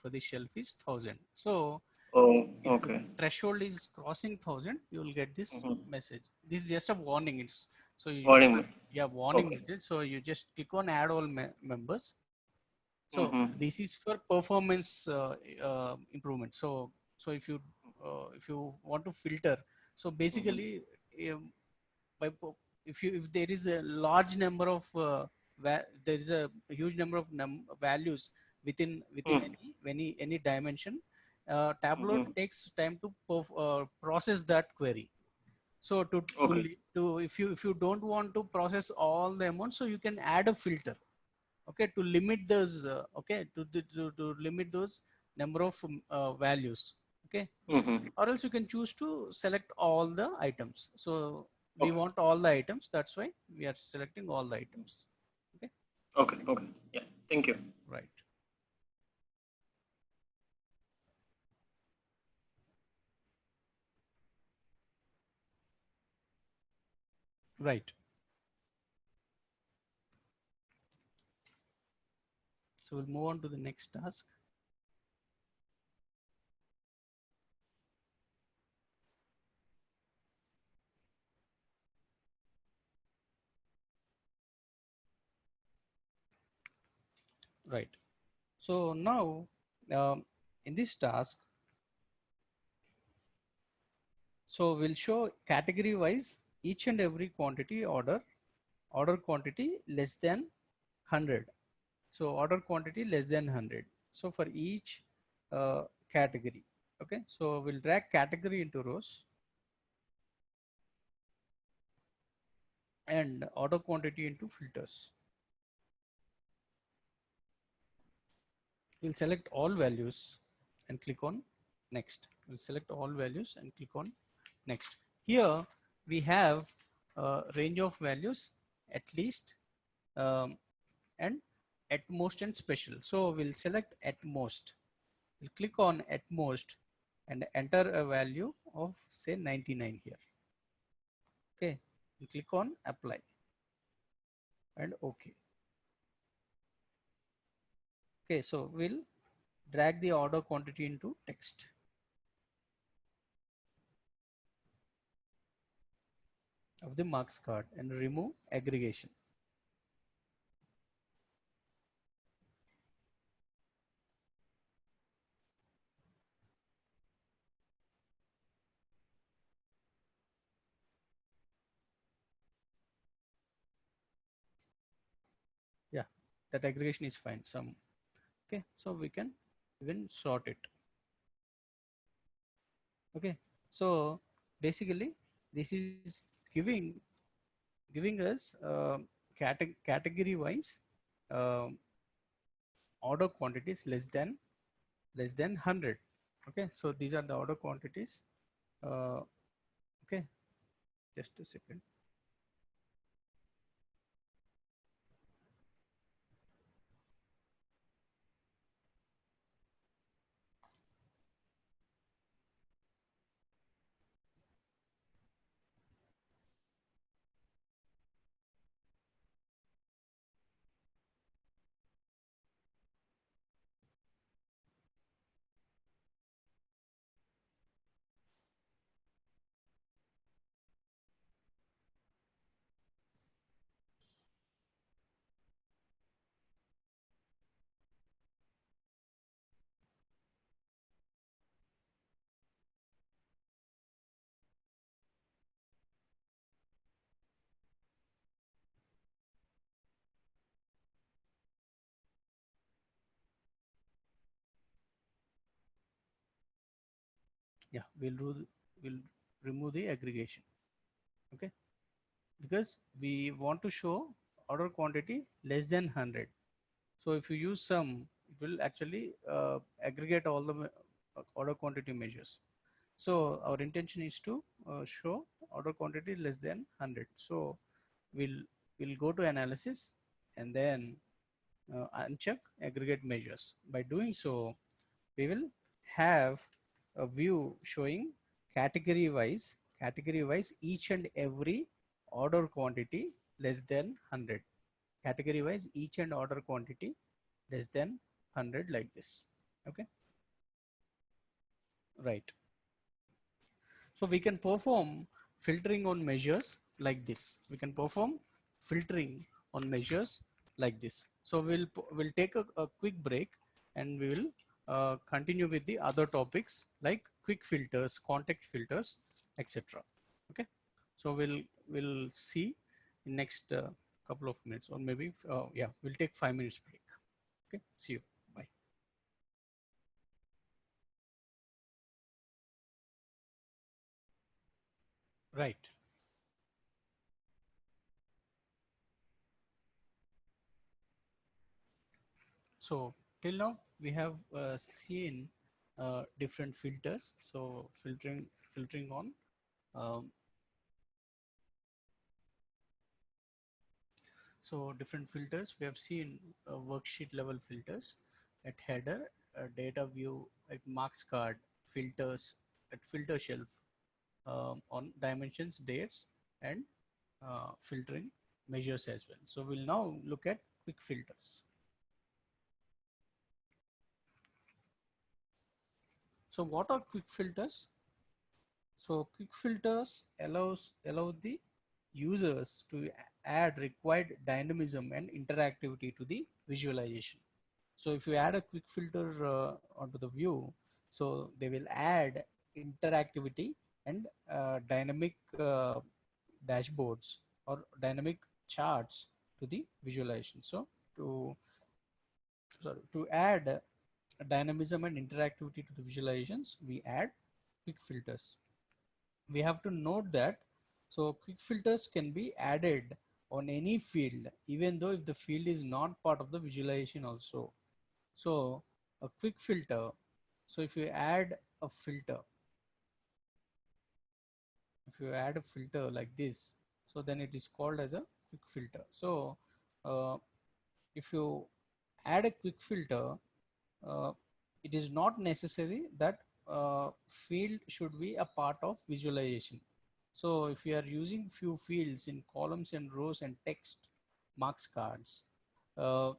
Speaker 1: for the shelf is 1000. So
Speaker 2: Oh,
Speaker 1: if the
Speaker 2: okay.
Speaker 1: threshold is crossing 1000, you will get this
Speaker 2: Mm-hmm.
Speaker 1: message. This is just a warning. It's so you,
Speaker 2: Warning.
Speaker 1: yeah, warning
Speaker 2: Okay.
Speaker 1: message. So you just click on add all members. So
Speaker 2: Mm-hmm.
Speaker 1: this is for performance improvement. So if you want to filter, so
Speaker 2: Mm-hmm.
Speaker 1: basically um, by if there is a large number of there is a huge number of values within any dimension, Tableau
Speaker 2: Mm-hmm.
Speaker 1: takes time to process that query. So
Speaker 2: Okay.
Speaker 1: to if you don't want to process all the amount, so you can add a filter, okay, to limit those okay to limit those number of values, okay,
Speaker 2: Mm-hmm.
Speaker 1: or else you can choose to select all the items. So we
Speaker 2: Okay.
Speaker 1: want all the items, that's why we are selecting all the items. Okay,
Speaker 2: Okay. Okay. Yeah. Thank you.
Speaker 1: right, right. So we'll move on to the next task. Right, so now um, in this task, so we'll show category wise each and every quantity order quantity less than 100. So order quantity less than 100. So for each category, okay, so we'll drag category into rows and order quantity into filters. We'll select all values and click on next. We'll select all values and click on next. Here we have a range of values at least, um, and at most and special. So we'll select at most. We'll click on at most and enter a value of say 99 here. Okay, we click on apply and okay. Okay, so we'll drag the order quantity into text of the marks card and remove aggregation. Yeah, that aggregation is fine. Some okay, so we can even sort it. Okay, so basically this is giving us category wise um order quantities less than 100. Okay, so these are the order quantities. uh, okay, Just a second. Yeah, we'll remove the aggregation. Okay, because we want to show order quantity less than 100. So if you use sum, it will actually aggregate all the order quantity measures. So our intention is to show order quantity less than 100. So we'll we'll go to analysis and then uncheck aggregate measures. By doing so, we will have a view showing category wise each and every order quantity less than 100. Category wise each and order quantity less than 100, like this. Okay, right. So we can perform filtering on measures like this. We can perform filtering on measures like this. So we'll take a quick break and we will continue with the other topics like quick filters, context filters, etc. Okay. So we'll see in next couple of minutes, or maybe yeah, we'll take 5 minutes break. Okay. See you. Bye. Right. So till now we have seen different filters. So filtering on um, so different filters. We have seen worksheet level filters at header, data view, at marks card, filters at filter shelf, on dimensions, dates, and filtering measures as well. So we'll now look at quick filters. So what are quick filters? So quick filters allow the users to add required dynamism and interactivity to the visualization. So if you add a quick filter onto the view, so they will add interactivity and dynamic dashboards or dynamic charts to the visualization. So to to add dynamism and interactivity to the visualizations, we add quick filters. We have to note that so quick filters can be added on any field, even though if the field is not part of the visualization also. So a quick filter, so if you add a filter like this, so then it is called as a quick filter. So uh, if you add a quick filter, uh, it is not necessary that field should be a part of visualization. So if you are using few fields in columns and rows and text marks cards, uh,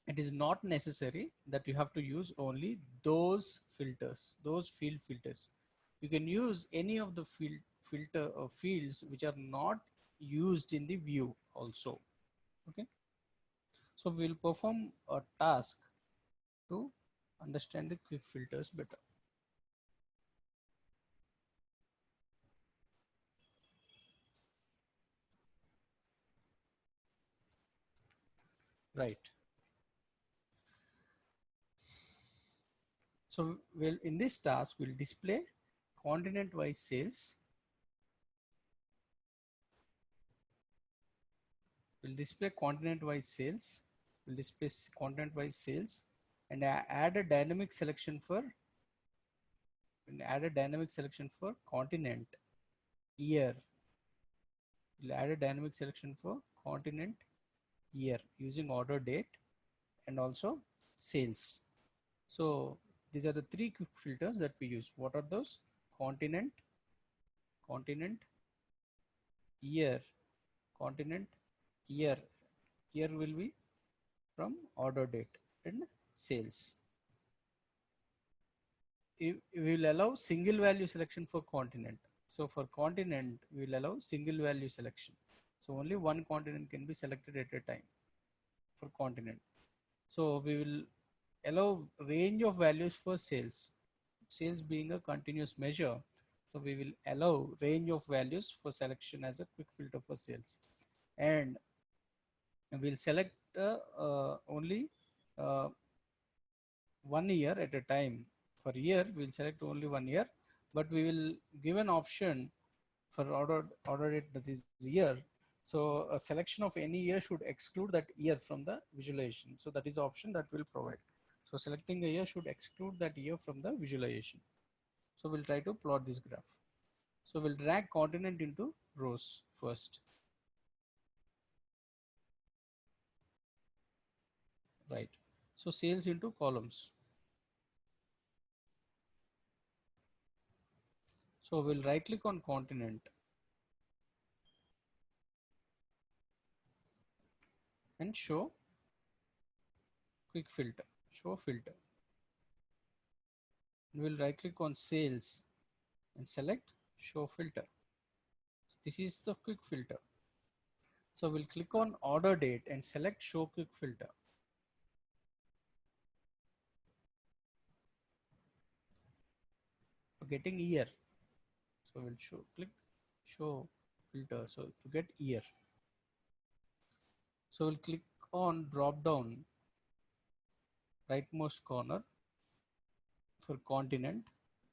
Speaker 1: it is not necessary that you have to use only those filters, those field filters. You can use any of the filter or fields which are not used in the view also. Okay. So we'll perform a task to understand the quick filters better. Right. So we'll in this task we'll display continent wise sales. We'll display continent wise sales. We'll display continent wise sales and add a dynamic selection for continent, year, We'll add a dynamic selection for continent, year using order date and also sales. So these are the three quick filters that we use. What are those? Continent, continent, year, continent, year. Year will be from order date and sales. We will allow single value selection for continent. So for continent, we will allow single value selection. So only one continent can be selected at a time for continent. So we will allow range of values for sales. Sales being a continuous measure, so we will allow range of values for selection as a quick filter for sales, and we'll select only uh, 1 year at a time. For year, we'll select only 1 year, but we will give an option for order date, that is year. So a selection of any year should exclude that year from the visualization. So that is the option that will provide. So selecting a year should exclude that year from the visualization. So we'll try to plot this graph. So we'll drag continent into rows first, right? So sales into columns. So we'll right click on continent and show quick filter, show filter. We'll right click on sales and select show filter. This is the quick filter. So we'll click on order date and select show quick filter. For getting year, so we'll click show filter. So to get year, so we'll click on drop down rightmost corner for continent.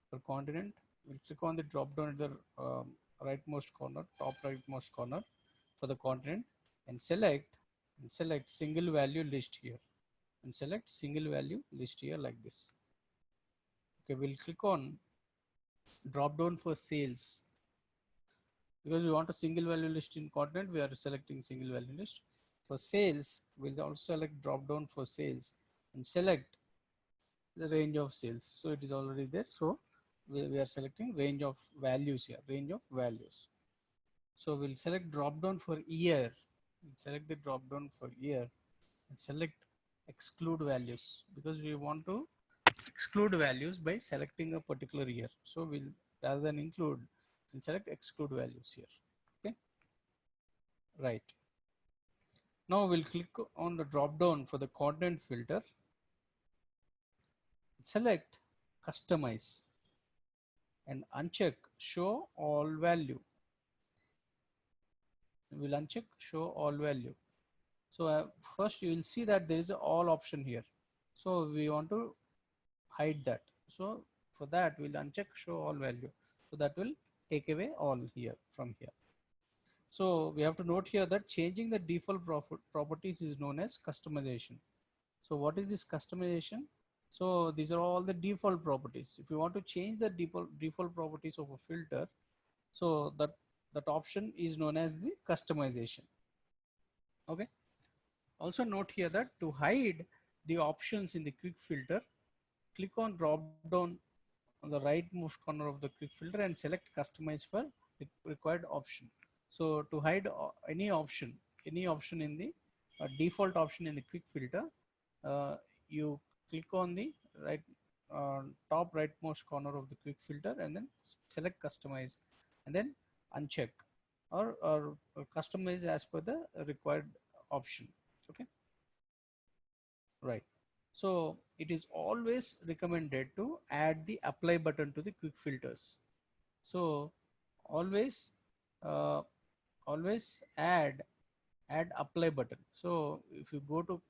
Speaker 1: For continent, we'll click on the drop down at the rightmost corner, top rightmost corner for the continent, and select single value list here, and select single value list here like this. Okay, we'll click on drop down for sales. Because we want a single value list in continent, we are selecting single value list. For sales, we'll also select drop down for sales and select the range of sales. So it is already there. So we are selecting range of values here, range of values. So we'll select drop down for year. We'll select the drop down for year and select exclude values, because we want to exclude values by selecting a particular year. So we'll, rather than include, we'll select exclude values here. Okay, right. Now we'll click on the drop down for the content filter, select customize and uncheck show all value. We'll uncheck show all value. So first you will see that there is a all option here. So we want to hide that. So for that we'll uncheck show all value. So that will take away all here from here. So we have to note here that changing the default properties is known as customization. So what is this customization? So these are all the default properties. If you want to change the default properties of a filter, so that option is known as the customization. Okay. Also note here that to hide the options in the quick filter, click on drop down on the rightmost corner of the quick filter and select customize for required option. So to hide any option in the default option in the quick filter, you click on the right top rightmost corner of the quick filter and then select customize and then uncheck or customize as per the required option. Okay, right. So it is always recommended to add the apply button to the quick filters. So always uh, always add apply button. So if you go to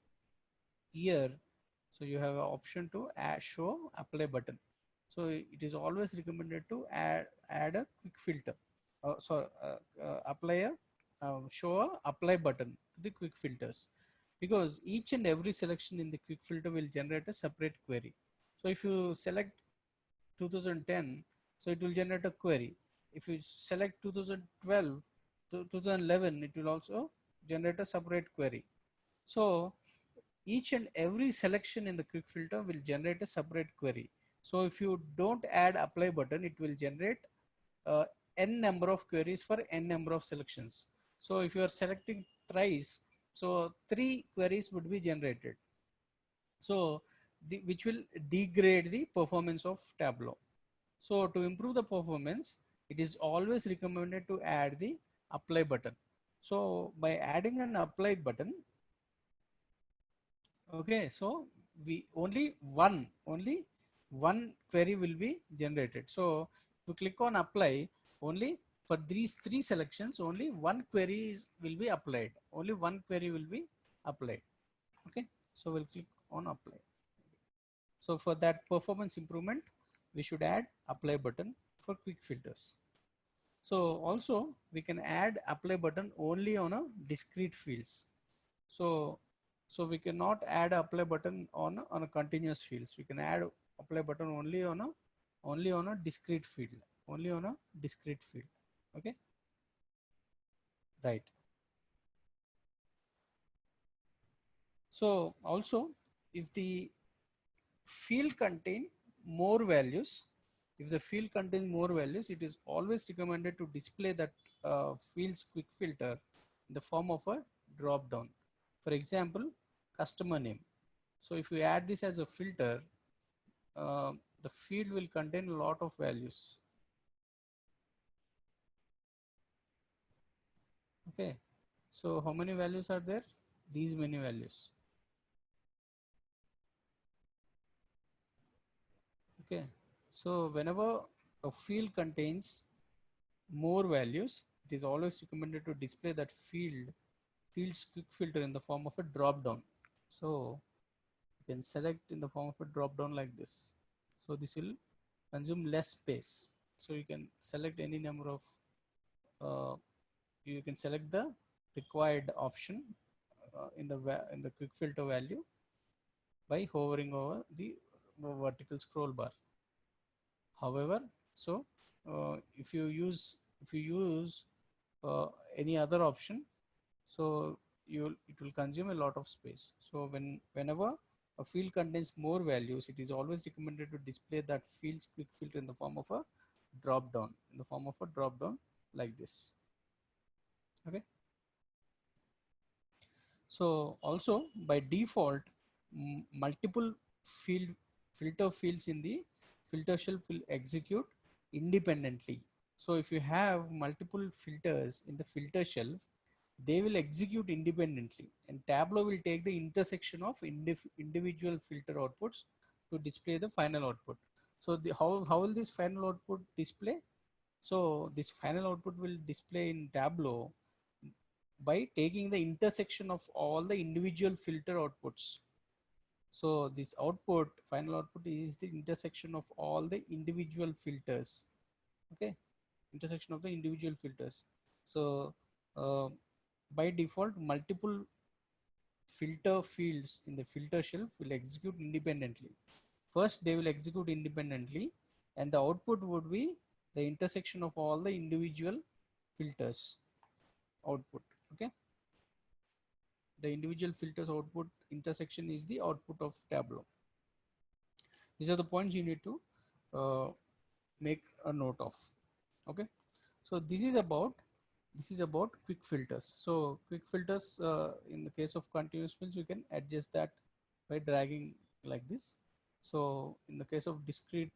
Speaker 1: here, so you have an option to show apply button. So it is always recommended to add a quick filter. Apply a show a apply button to the quick filters, because each and every selection in the quick filter will generate a separate query. So if you select 2010, so it will generate a query. If you select 2012, 2011, it will also generate a separate query. So each and every selection in the quick filter will generate a separate query. So if you don't add apply button, it will generate uh, n number of queries for n number of selections. So if you are selecting thrice, so 3 queries would be generated. So which will degrade the performance of Tableau. So to improve the performance, it is always recommended to add the apply button. So by adding an apply button, okay, so we only one query will be generated. So to click on apply, only for these 3 selections, only one query will be applied. Only one query will be applied. Okay, so we'll click on apply. So for that performance improvement, we should add apply button for quick filters. So also we can add apply button only on a discrete fields. So we cannot add apply button on a continuous fields. We can add apply button only on a discrete field, only on a discrete field. Okay, right. So also, if the field contain more values, if the field contains more values, it is always recommended to display that fields quick filter in the form of a drop down. For example, customer name. So if you add this as a filter, the field will contain a lot of values. Okay, so how many values are there? These many values. Okay, so whenever a field contains more values, it is always recommended to display that fields quick filter in the form of a drop down. So you can select in the form of a drop down like this. So this will consume less space. So you can select any number of you can select the required option in the quick filter value by hovering over the vertical scroll bar. However, so if you use uh, any other option, so it will consume a lot of space. So whenever a field contains more values, it is always recommended to display that fields quick filter in the form of a drop down, like this. Okay, so also by default, multiple field filter fields in the filter shelf will execute independently. So if you have multiple filters in the filter shelf, they will execute independently, and Tableau will take the intersection of individual filter outputs to display the final output. So how will this final output display? So this final output will display in Tableau by taking the intersection of all the individual filter outputs. So this final output is the intersection of all the individual filters. Okay, intersection of the individual filters. So uh, by default, multiple filter fields in the filter shelf will execute independently. First, they will execute independently, and the output would be the intersection of all the individual filters output. Okay, the individual filters output intersection is the output of Tableau. These are the points you need to make a note of. Okay, so this is about quick filters. So quick filters, in the case of continuous fields, you can adjust that by dragging like this. So in the case of discrete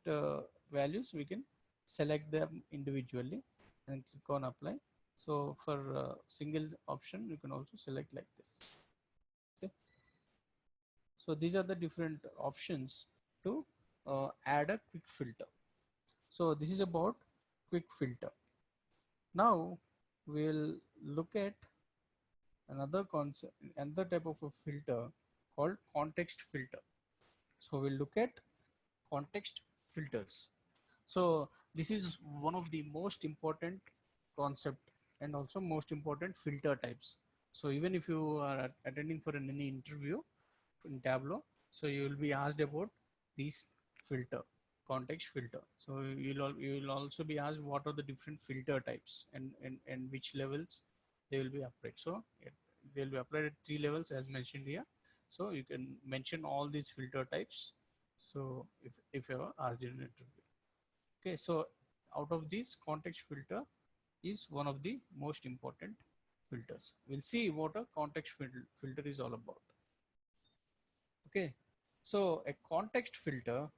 Speaker 1: values, we can select them individually and click on apply. So for single option, you can also select like this. Okay, so these are the different options to add a quick filter. So this is about quick filter. Now we'll look at another concept, another type of a filter called context filter. So we'll look at context filters. So this is one of the most important concept and also most important filter types. So even if you are attending for any interview in Tableau, so you will be asked about these filter. context filter. So you will also be asked what are the different filter types and which levels they will be applied. So they will be applied at 3 levels as mentioned here. So you can mention all these filter types. So if you are asked in an interview. Okay, so out of these, context filter is one of the most important filters. We'll see what a context filter is all about. Okay, so a context filter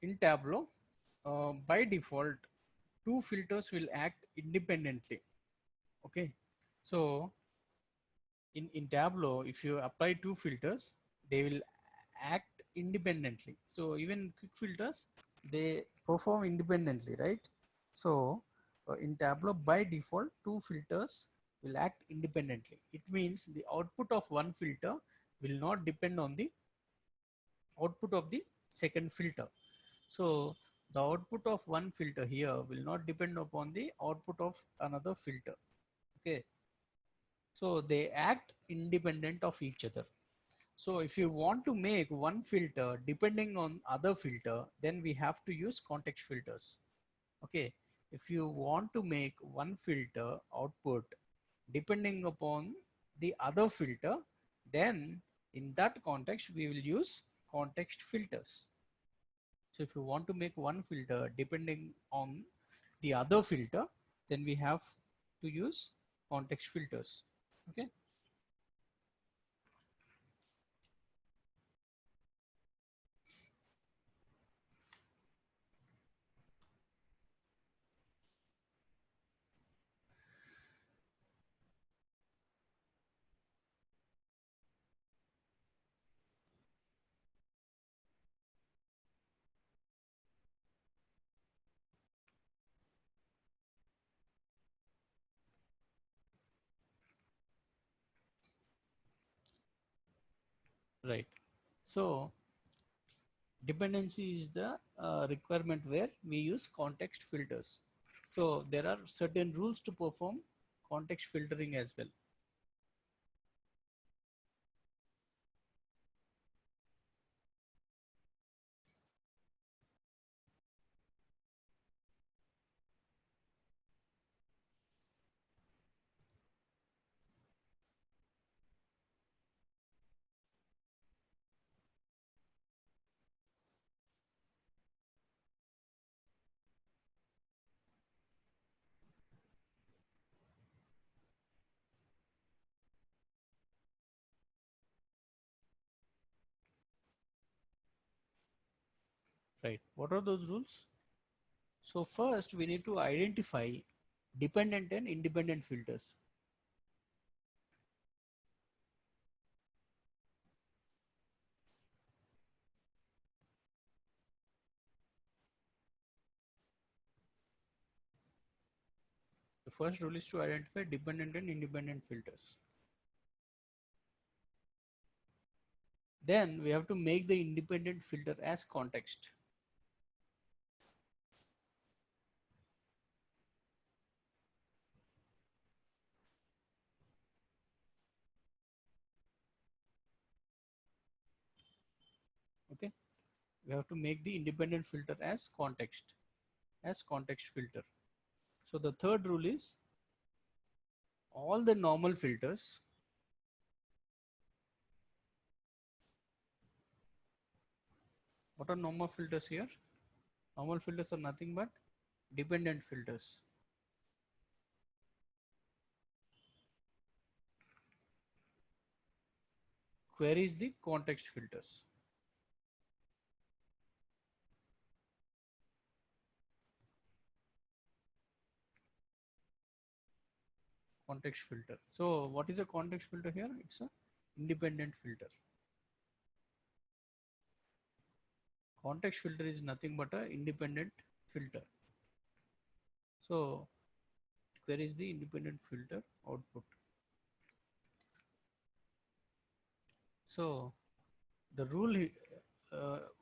Speaker 1: in Tableau, by default, two filters will act independently. Okay, so in Tableau, if you apply two filters, they will act independently. So even quick filters, they perform independently, right? So in Tableau, by default, two filters will act independently. It means the output of one filter will not depend on the output of the second filter. So the output of one filter here will not depend upon the output of another filter. Okay, so they act independent of each other. So if you want to make one filter depending on other filter, then we have to use context filters. Okay, if you want to make one filter output depending upon the other filter, then in that context we will use context filters. So if you want to make one filter depending on the other filter, then we have to use context filters. Okay, right. So dependency is the requirement where we use context filters. So there are certain rules to perform context filtering as well. Right. What are those rules? So first we need to identify dependent and independent filters. The first rule is to identify dependent and independent filters. Then we have to make the independent filter as context. Okay, we have to make the independent filter as context filter. So the third rule is all the normal filters. What are normal filters here? Normal filters are nothing but dependent filters. Queries the context filters. Context filter. So what is a context filter here? It's a independent filter. Context filter is nothing but a independent filter. So queries the independent filter output. So the rule,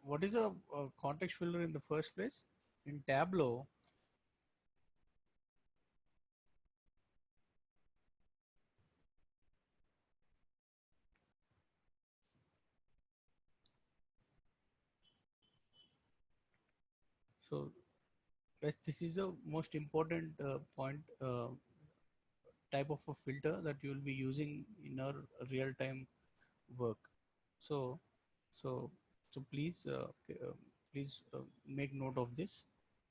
Speaker 1: what is a context filter in the first place? In Tableau, Guys, this is the most important point, type of a filter that you will be using in our real-time work. So, so, so please, please make note of this.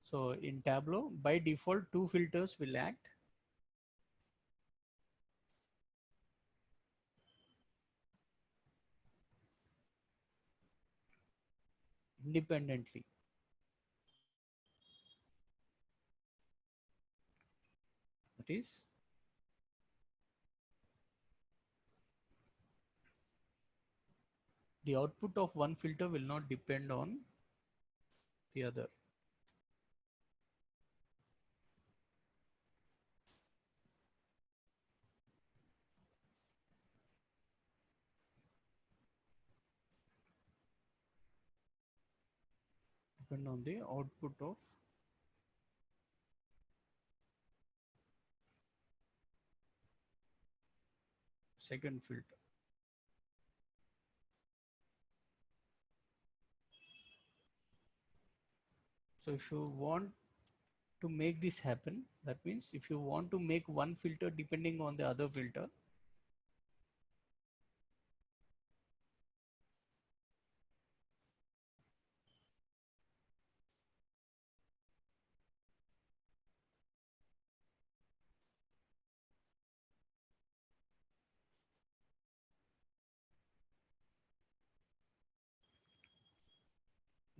Speaker 1: So in Tableau, by default, two filters will act independently. That is, the output of one filter will not depend on the other. Depend on the output of second filter. So if you want to make this happen, that means if you want to make one filter depending on the other filter,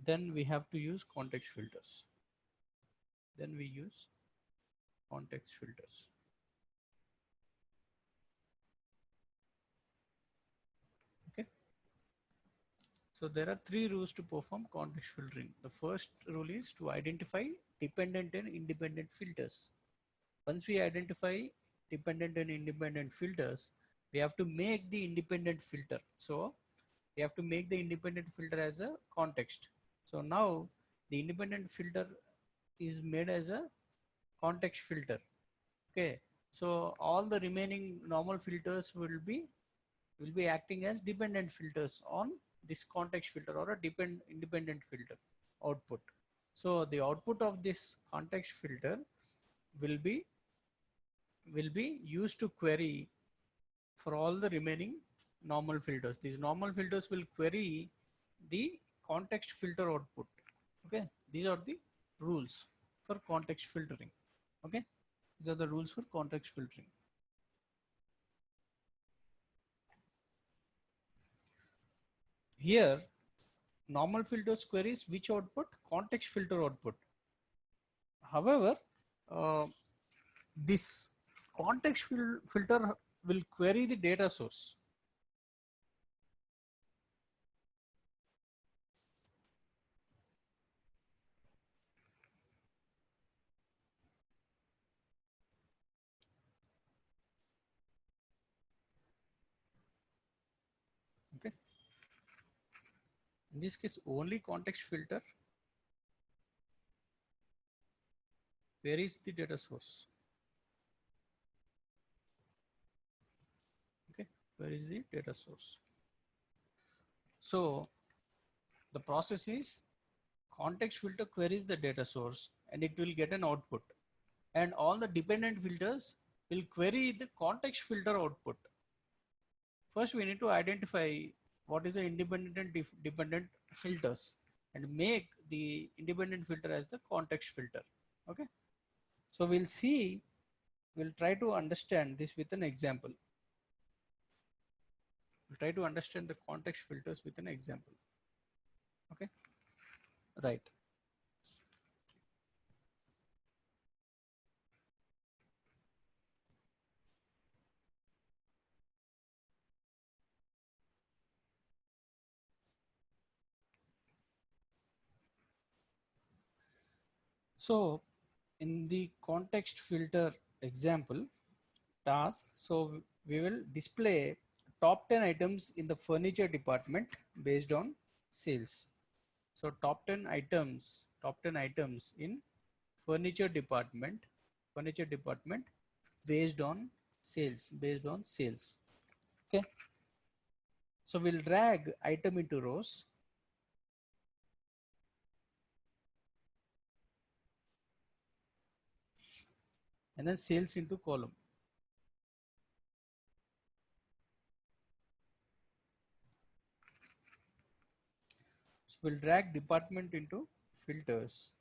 Speaker 1: then we have to use context filters. Then we use context filters. Okay. So there are three rules to perform context filtering. The first rule is to identify dependent and independent filters. Once we identify dependent and independent filters, we have to make the independent filter. So we have to make the independent filter as a context. So now the independent filter is made as a context filter. Okay. So all the remaining normal filters will be acting as dependent filters on this context filter or a independent filter output. So the output of this context filter will be used to query for all the remaining normal filters. These normal filters will query the context filter output. Okay, these are the rules for context filtering. Okay, these are the rules for context filtering. Here, normal filters queries which output? Context filter output. However, uh, this context filter will query the data source. Okay, in this case, only context filter queries the data source. Okay, where is the data source? So the process is context filter queries the data source and it will get an output, and all the dependent filters will query the context filter output. First, we need to identify what is the independent and dependent filters and make the independent filter as the context filter. Okay. So we'll try to understand this with an example. We'll try to understand the context filters with an example. Okay. Right. So in the context filter example task, so we will display top 10 items in the furniture department based on sales. So top 10 items in furniture department based on sales. Okay. So we'll drag item into rows. and then sales into column. So we'll drag department into filters,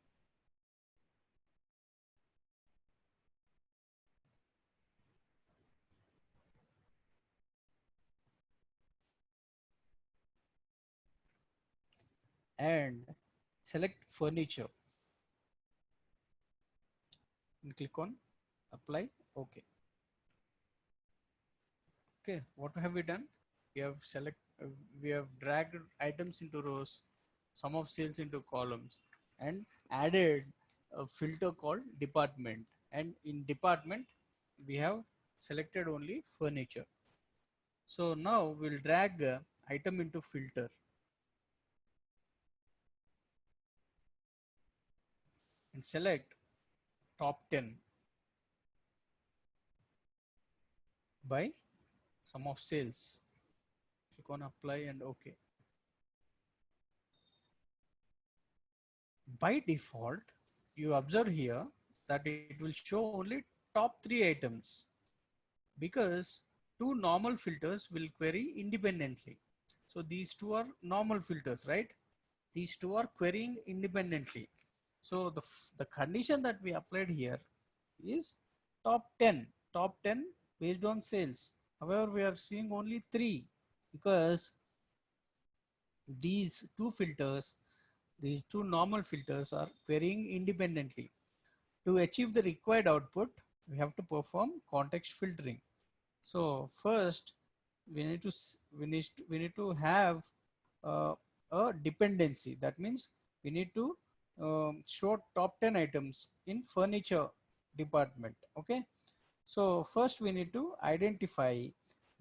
Speaker 1: and select furniture and click on apply. Okay. Okay, what have we done? We have we have dragged items into rows, sum of sales into columns, and added a filter called department. And in department, we have selected only furniture. So now we'll drag item into filter and select top 10 by sum of sales. Click on apply and OK. By default, you observe here that it will show only top 3 items, because two normal filters will query independently. So these two are normal filters, right? These two are querying independently. So the condition that we applied here is top 10, top 10 based on sales. However, we are seeing only 3 because these two filters, these two normal filters are querying independently. To achieve the required output, we have to perform context filtering. So first, we need to have a dependency. That means we need to show top 10 items in furniture department. Okay. So first we need to identify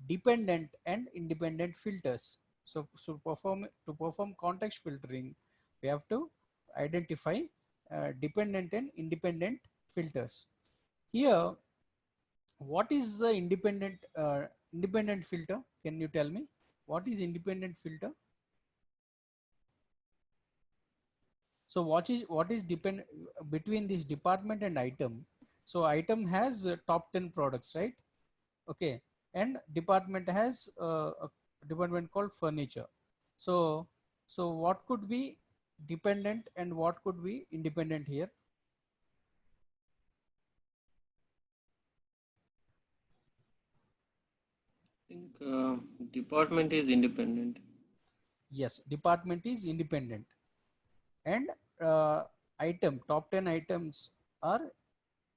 Speaker 1: dependent and independent filters. So to perform context filtering, we have to identify dependent and independent filters. Here, what is the independent filter? Can you tell me what is independent filter? So what is depend between this department and item? So item has top 10 products, right? Okay, and department has a department called furniture. So what could be dependent and what could be independent here?
Speaker 2: I think department is independent.
Speaker 1: Yes, department is independent, and item top 10 items are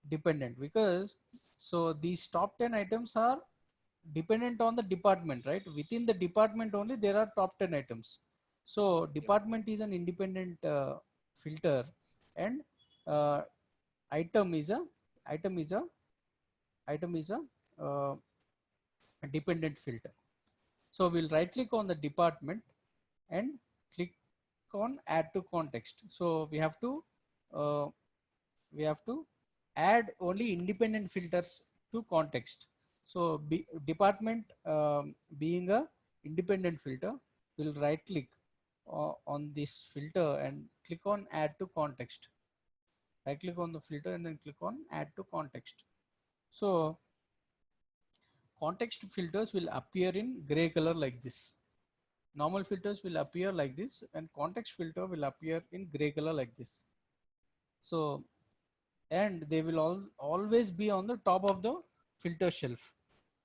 Speaker 1: dependent, because so these top 10 items are dependent on the department, right? Within the department only there are top 10 items. So
Speaker 2: Yeah.
Speaker 1: department is an independent filter, and uh, item is a item is a item is a dependent filter. So we'll right click on the department and click on add to context. So uh, we have to add only independent filters to context. So department being a independent filter, we'll right click on this filter and click on add to context. Right click on the filter and then click on add to context. So context filters will appear in gray color like this. Normal filters will appear like this, and context filter will appear in gray color like this. So and they will always be on the top of the filter shelf.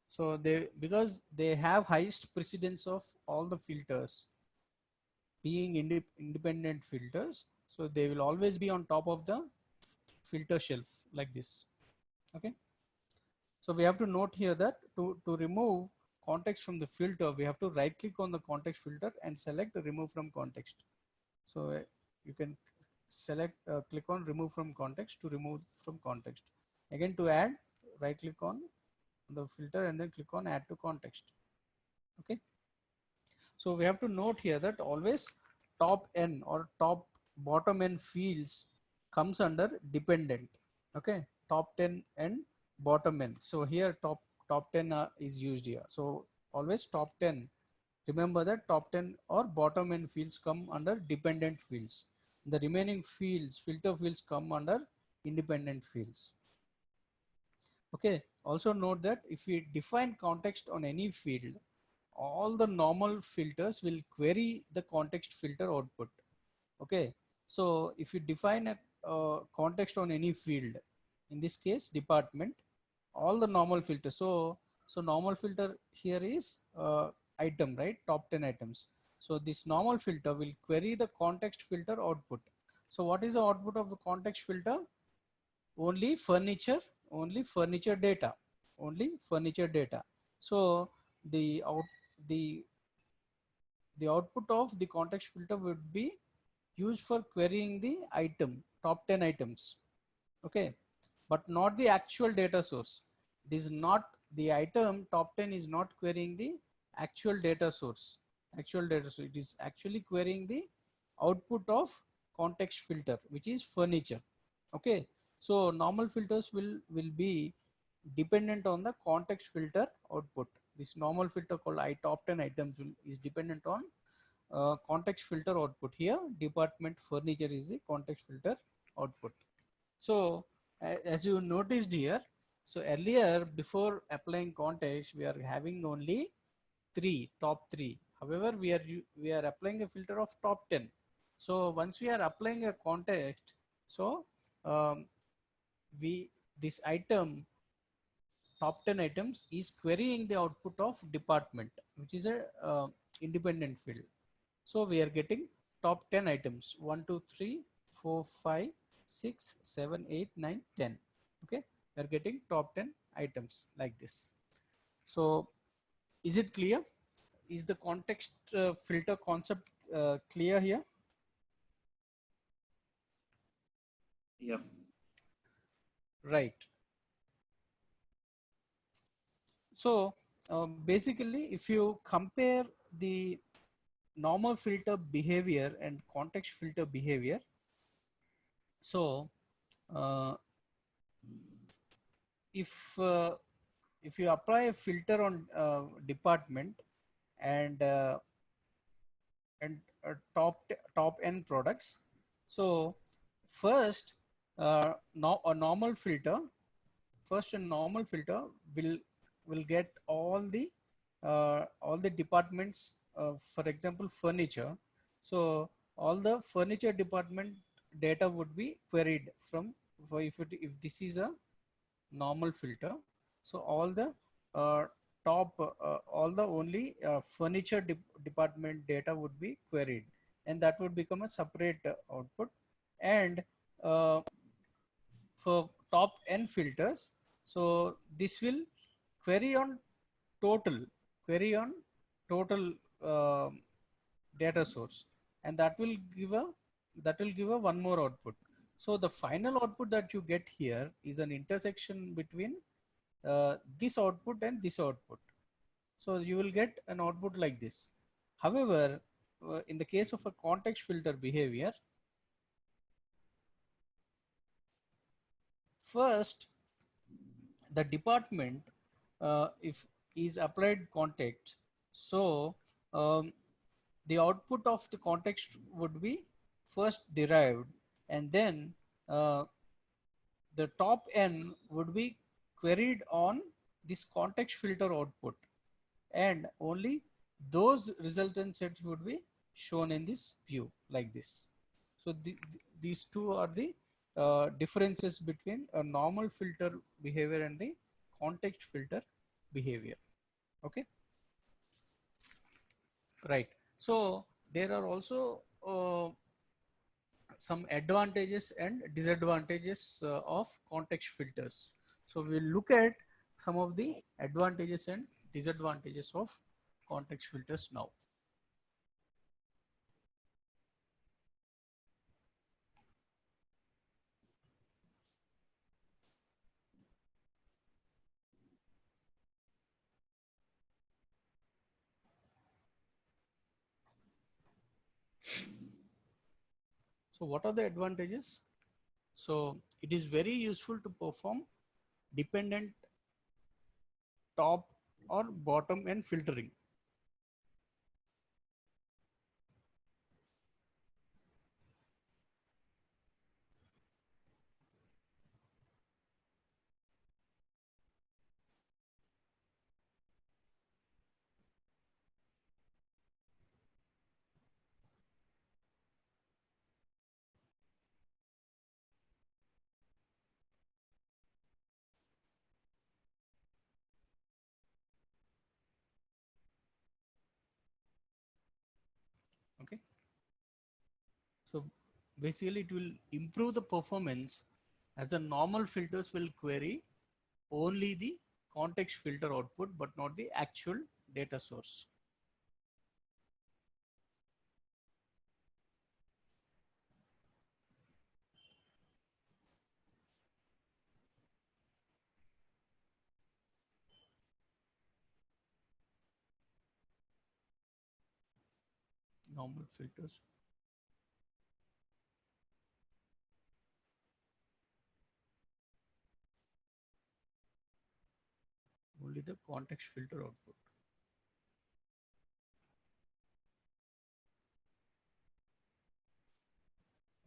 Speaker 1: So they, because they have highest precedence of all the filters being independent filters, so they will always be on top of the filter shelf like this. Okay, so we have to note here that to remove context from the filter, we have to right click on the context filter and select remove from context. So you can select click on remove from context to remove from context. Again, to add, right click on the filter and then click on add to context. Okay, so we have to note here that always top n or top bottom n fields comes under dependent. Okay, top 10 and bottom n. So here top 10 is used here. So always top 10, remember that top 10 or bottom n fields come under dependent fields. The remaining fields, filter fields, come under independent fields. Okay. Also note that if we define context on any field, all the normal filters will query the context filter output. Okay. So if you define a context on any field, in this case department, all the normal filters. So normal filter here is item, right? Top 10 items. So this normal filter will query the context filter output. So what is the output of the context filter? Only furniture, only furniture data, only furniture data. So the out the the output of the context filter would be used for querying the item, top 10 items. Okay, but not the actual data source. It is not the item top 10 is not querying the actual data source. Actual data source, it is actually querying the output of context filter, which is furniture. Okay, so normal filters will be dependent on the context filter output. This normal filter called I top 10 items is dependent on context filter output. Here department furniture is the context filter output. So as you noticed here, so earlier before applying context we are having only top three. However, we are applying a filter of top 10. So once we are applying a context, so um, we this item top 10 items is querying the output of department, which is a independent field. So we are getting top 10 items 1, 2, 3, 4, 5, 6, 7, 8, 9, 10. Okay, we are getting top 10 items like this. So is it clear? Is the context filter concept clear here?
Speaker 2: Yeah.
Speaker 1: Right. So basically, if you compare the normal filter behavior and context filter behavior, so uh, if uh, if you apply a filter on department and top n products, so first a normal filter, first a normal filter will get all the departments, for example furniture. So all the furniture department data would be queried from, for if this is a normal filter. So uh, all the only furniture department data would be queried, and that would become a separate output. And uh, for top n filters, so this will query on total query on total um data source, and that will give a one more output. So the final output that you get here is an intersection between this output and this output. So you will get an output like this. However, in the case of a context filter behavior, first the department, if is applied context, so um, the output of the context would be first derived, and then the top n would be queried on this context filter output, and only those resultant sets would be shown in this view like this. So these two are the differences between a normal filter behavior and the context filter behavior. Okay, right. So there are also some advantages and disadvantages of context filters. So we'll look at some of the advantages and disadvantages of context filters now. So what are the advantages? So it is very useful to perform dependent top or bottom end filtering. So basically it will improve the performance as the normal filters will query only the context filter output but not the actual data source. Normal filters, only the context filter output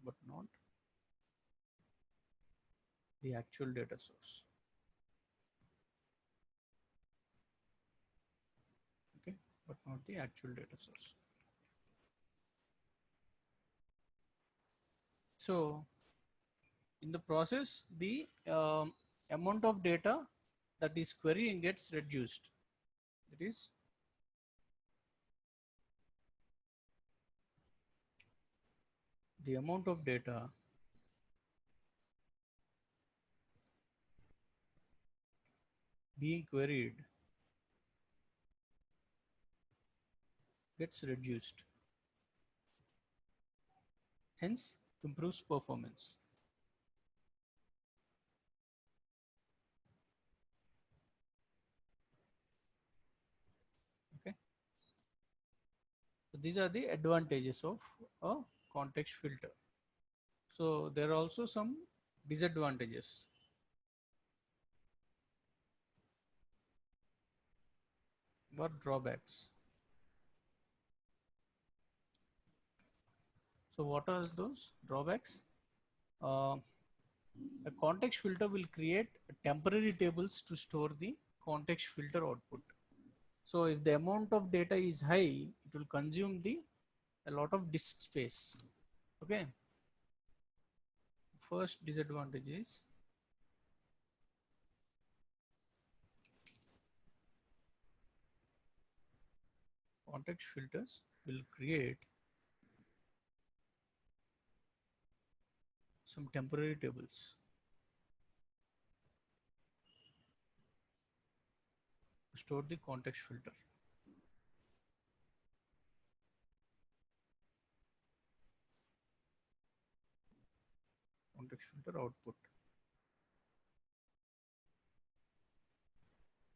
Speaker 1: but not the actual data source. Okay, but not the actual data source. So in the process, the amount of data that is querying gets reduced. It is the amount of data being queried gets reduced, hence improves performance. Okay, so these are the advantages of a context filter. So there are also some disadvantages. What drawbacks? So what are those drawbacks? Uh, a context filter will create temporary tables to store the context filter output. So if the amount of data is high, it will consume the a lot of disk space. Okay. First disadvantage is context filters will create some temporary tables to store the context filter. Context filter output.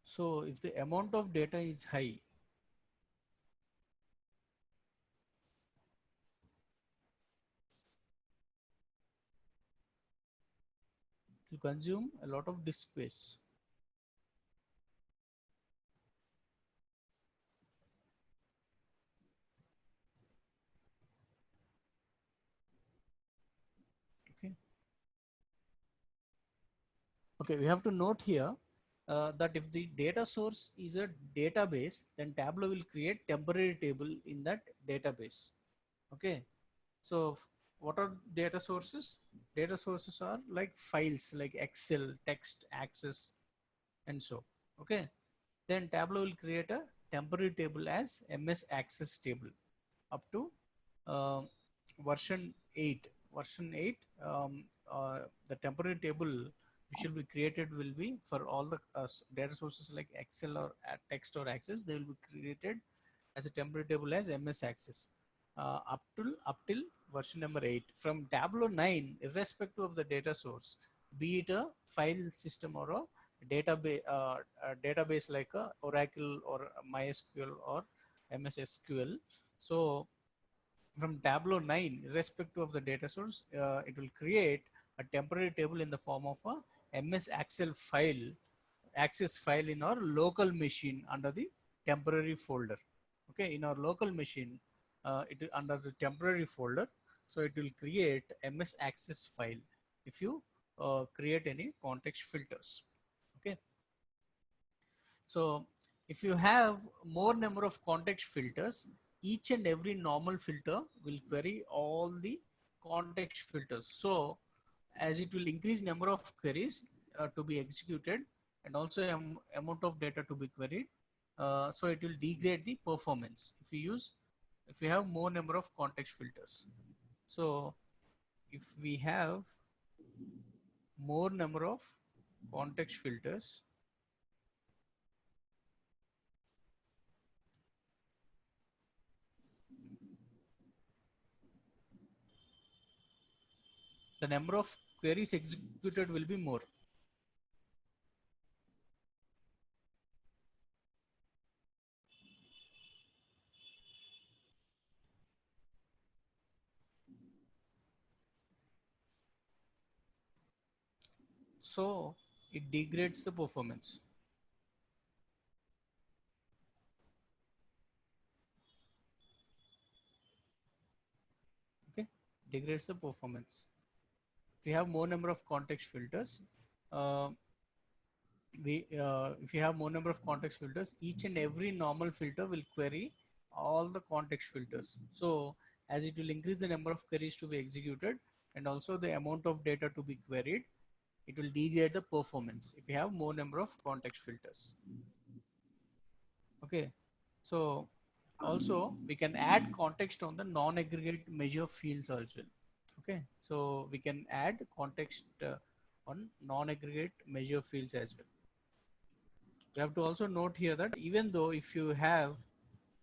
Speaker 1: So if the amount of data is high, it will consume a lot of disk space. Okay. Okay, we have to note here that if the data source is a database, then Tableau will create temporary table in that database. Okay, so what are data sources? Data sources are like files like Excel, text, access, and so. Okay, then Tableau will create a temporary table as MS Access table up to uh, version 8. Version 8, the temporary table which will be created will be for all the data sources like Excel or text or access. They will be created as a temporary table as MS Access up till version number 8. From Tableau 9, irrespective of the data source, be it a file system or a database like a Oracle or MySQL or MS SQL. So from Tableau 9, irrespective of the data source, it will create a temporary table in the form of a MS Excel file, access file in our local machine under the temporary folder. Okay, in our local machine, it is under the temporary folder. So it will create MS Access file if you create any context filters. Okay, so if you have more number of context filters, each and every normal filter will query all the context filters. So as it will increase number of queries to be executed and also amount of data to be queried, so it will degrade the performance if you have more number of context filters. So if we have more number of context filters, the number of queries executed will be more. So it degrades the performance. Okay, degrades the performance. If you have more number of context filters, uh, if you have more number of context filters, each and every normal filter will query all the context filters. So as it will increase the number of queries to be executed and also the amount of data to be queried, it will degrade the performance if you have more number of context filters. Okay, so also we can add context on the non-aggregate measure fields as well. Okay, so we can add context on non-aggregate measure fields as well. We have to also note here that even though if you have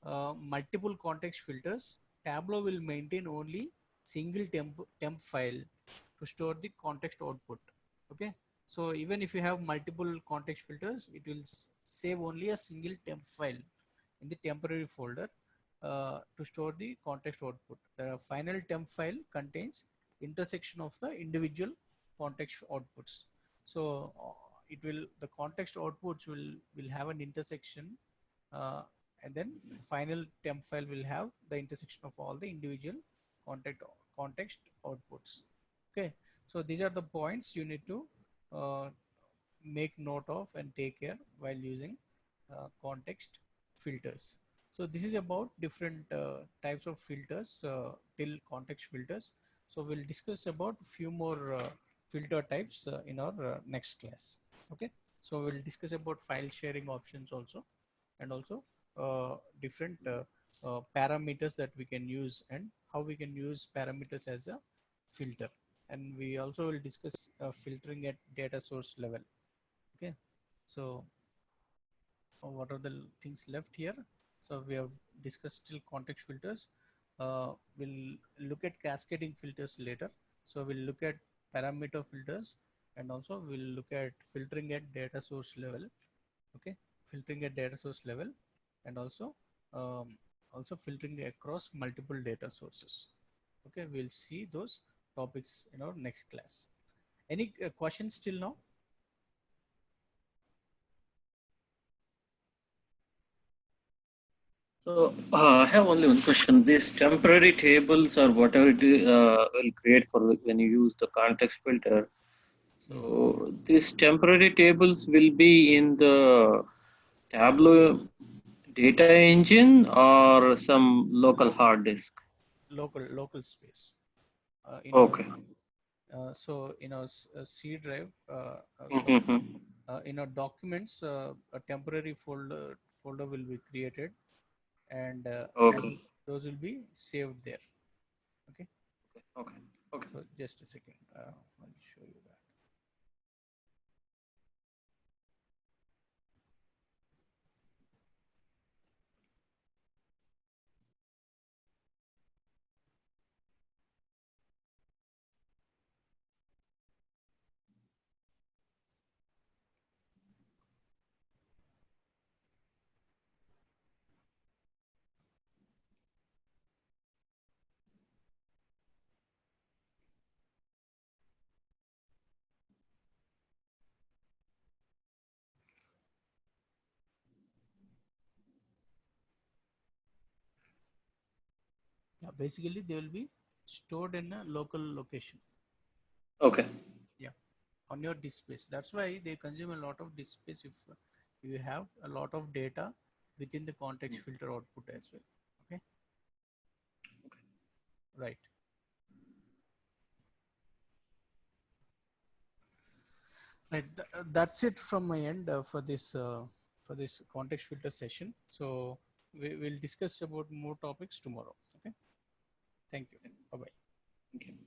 Speaker 1: multiple context filters, Tableau will maintain only single temp file to store the context output. Okay, so even if you have multiple context filters, it will save only a single temp file in the temporary folder to store the context output. The final temp file contains intersection of the individual context outputs. So it will, the context outputs will have an intersection, uh, and then the final temp file will have the intersection of all the individual context context outputs. Okay, so these are the points you need to uh, make note of and take care while using context filters. So this is about different types of filters till context filters. So we'll discuss about few more filter types in our next class. Okay, so we'll discuss about file sharing options also, and also different parameters that we can use and how we can use parameters as a filter. And we also will discuss filtering at data source level. Okay, so what are the things left here? So we have discussed still context filters. We'll look at cascading filters later. So we'll look at parameter filters, and also we'll look at filtering at data source level. Okay, filtering at data source level, and um, also filtering across multiple data sources. Okay, we'll see those topics in our next class. Any questions till now?
Speaker 2: So I have only one question. These temporary tables or whatever it is, will create for when you use the context filter.
Speaker 1: Hmm.
Speaker 2: So these temporary tables will be in the Tableau data engine or some local hard disk.
Speaker 1: Local space in our
Speaker 2: Okay.
Speaker 1: so in our C drive, sorry,
Speaker 2: Mhm.
Speaker 1: in our documents, a temporary folder will be created, and
Speaker 2: Okay.
Speaker 1: those will be saved there. Okay,
Speaker 2: Okay. Okay.
Speaker 1: so just a second, I'll show you that. Yeah, basically they will be stored in a local location.
Speaker 2: Okay.
Speaker 1: Yeah, on your disk space. That's why they consume a lot of disk space if you have a lot of data within the context filter output as well. Okay, right. Right. That's it from my end for this context filter session. So we will discuss about more topics tomorrow. Okay. Thank you. Bye bye.
Speaker 2: you.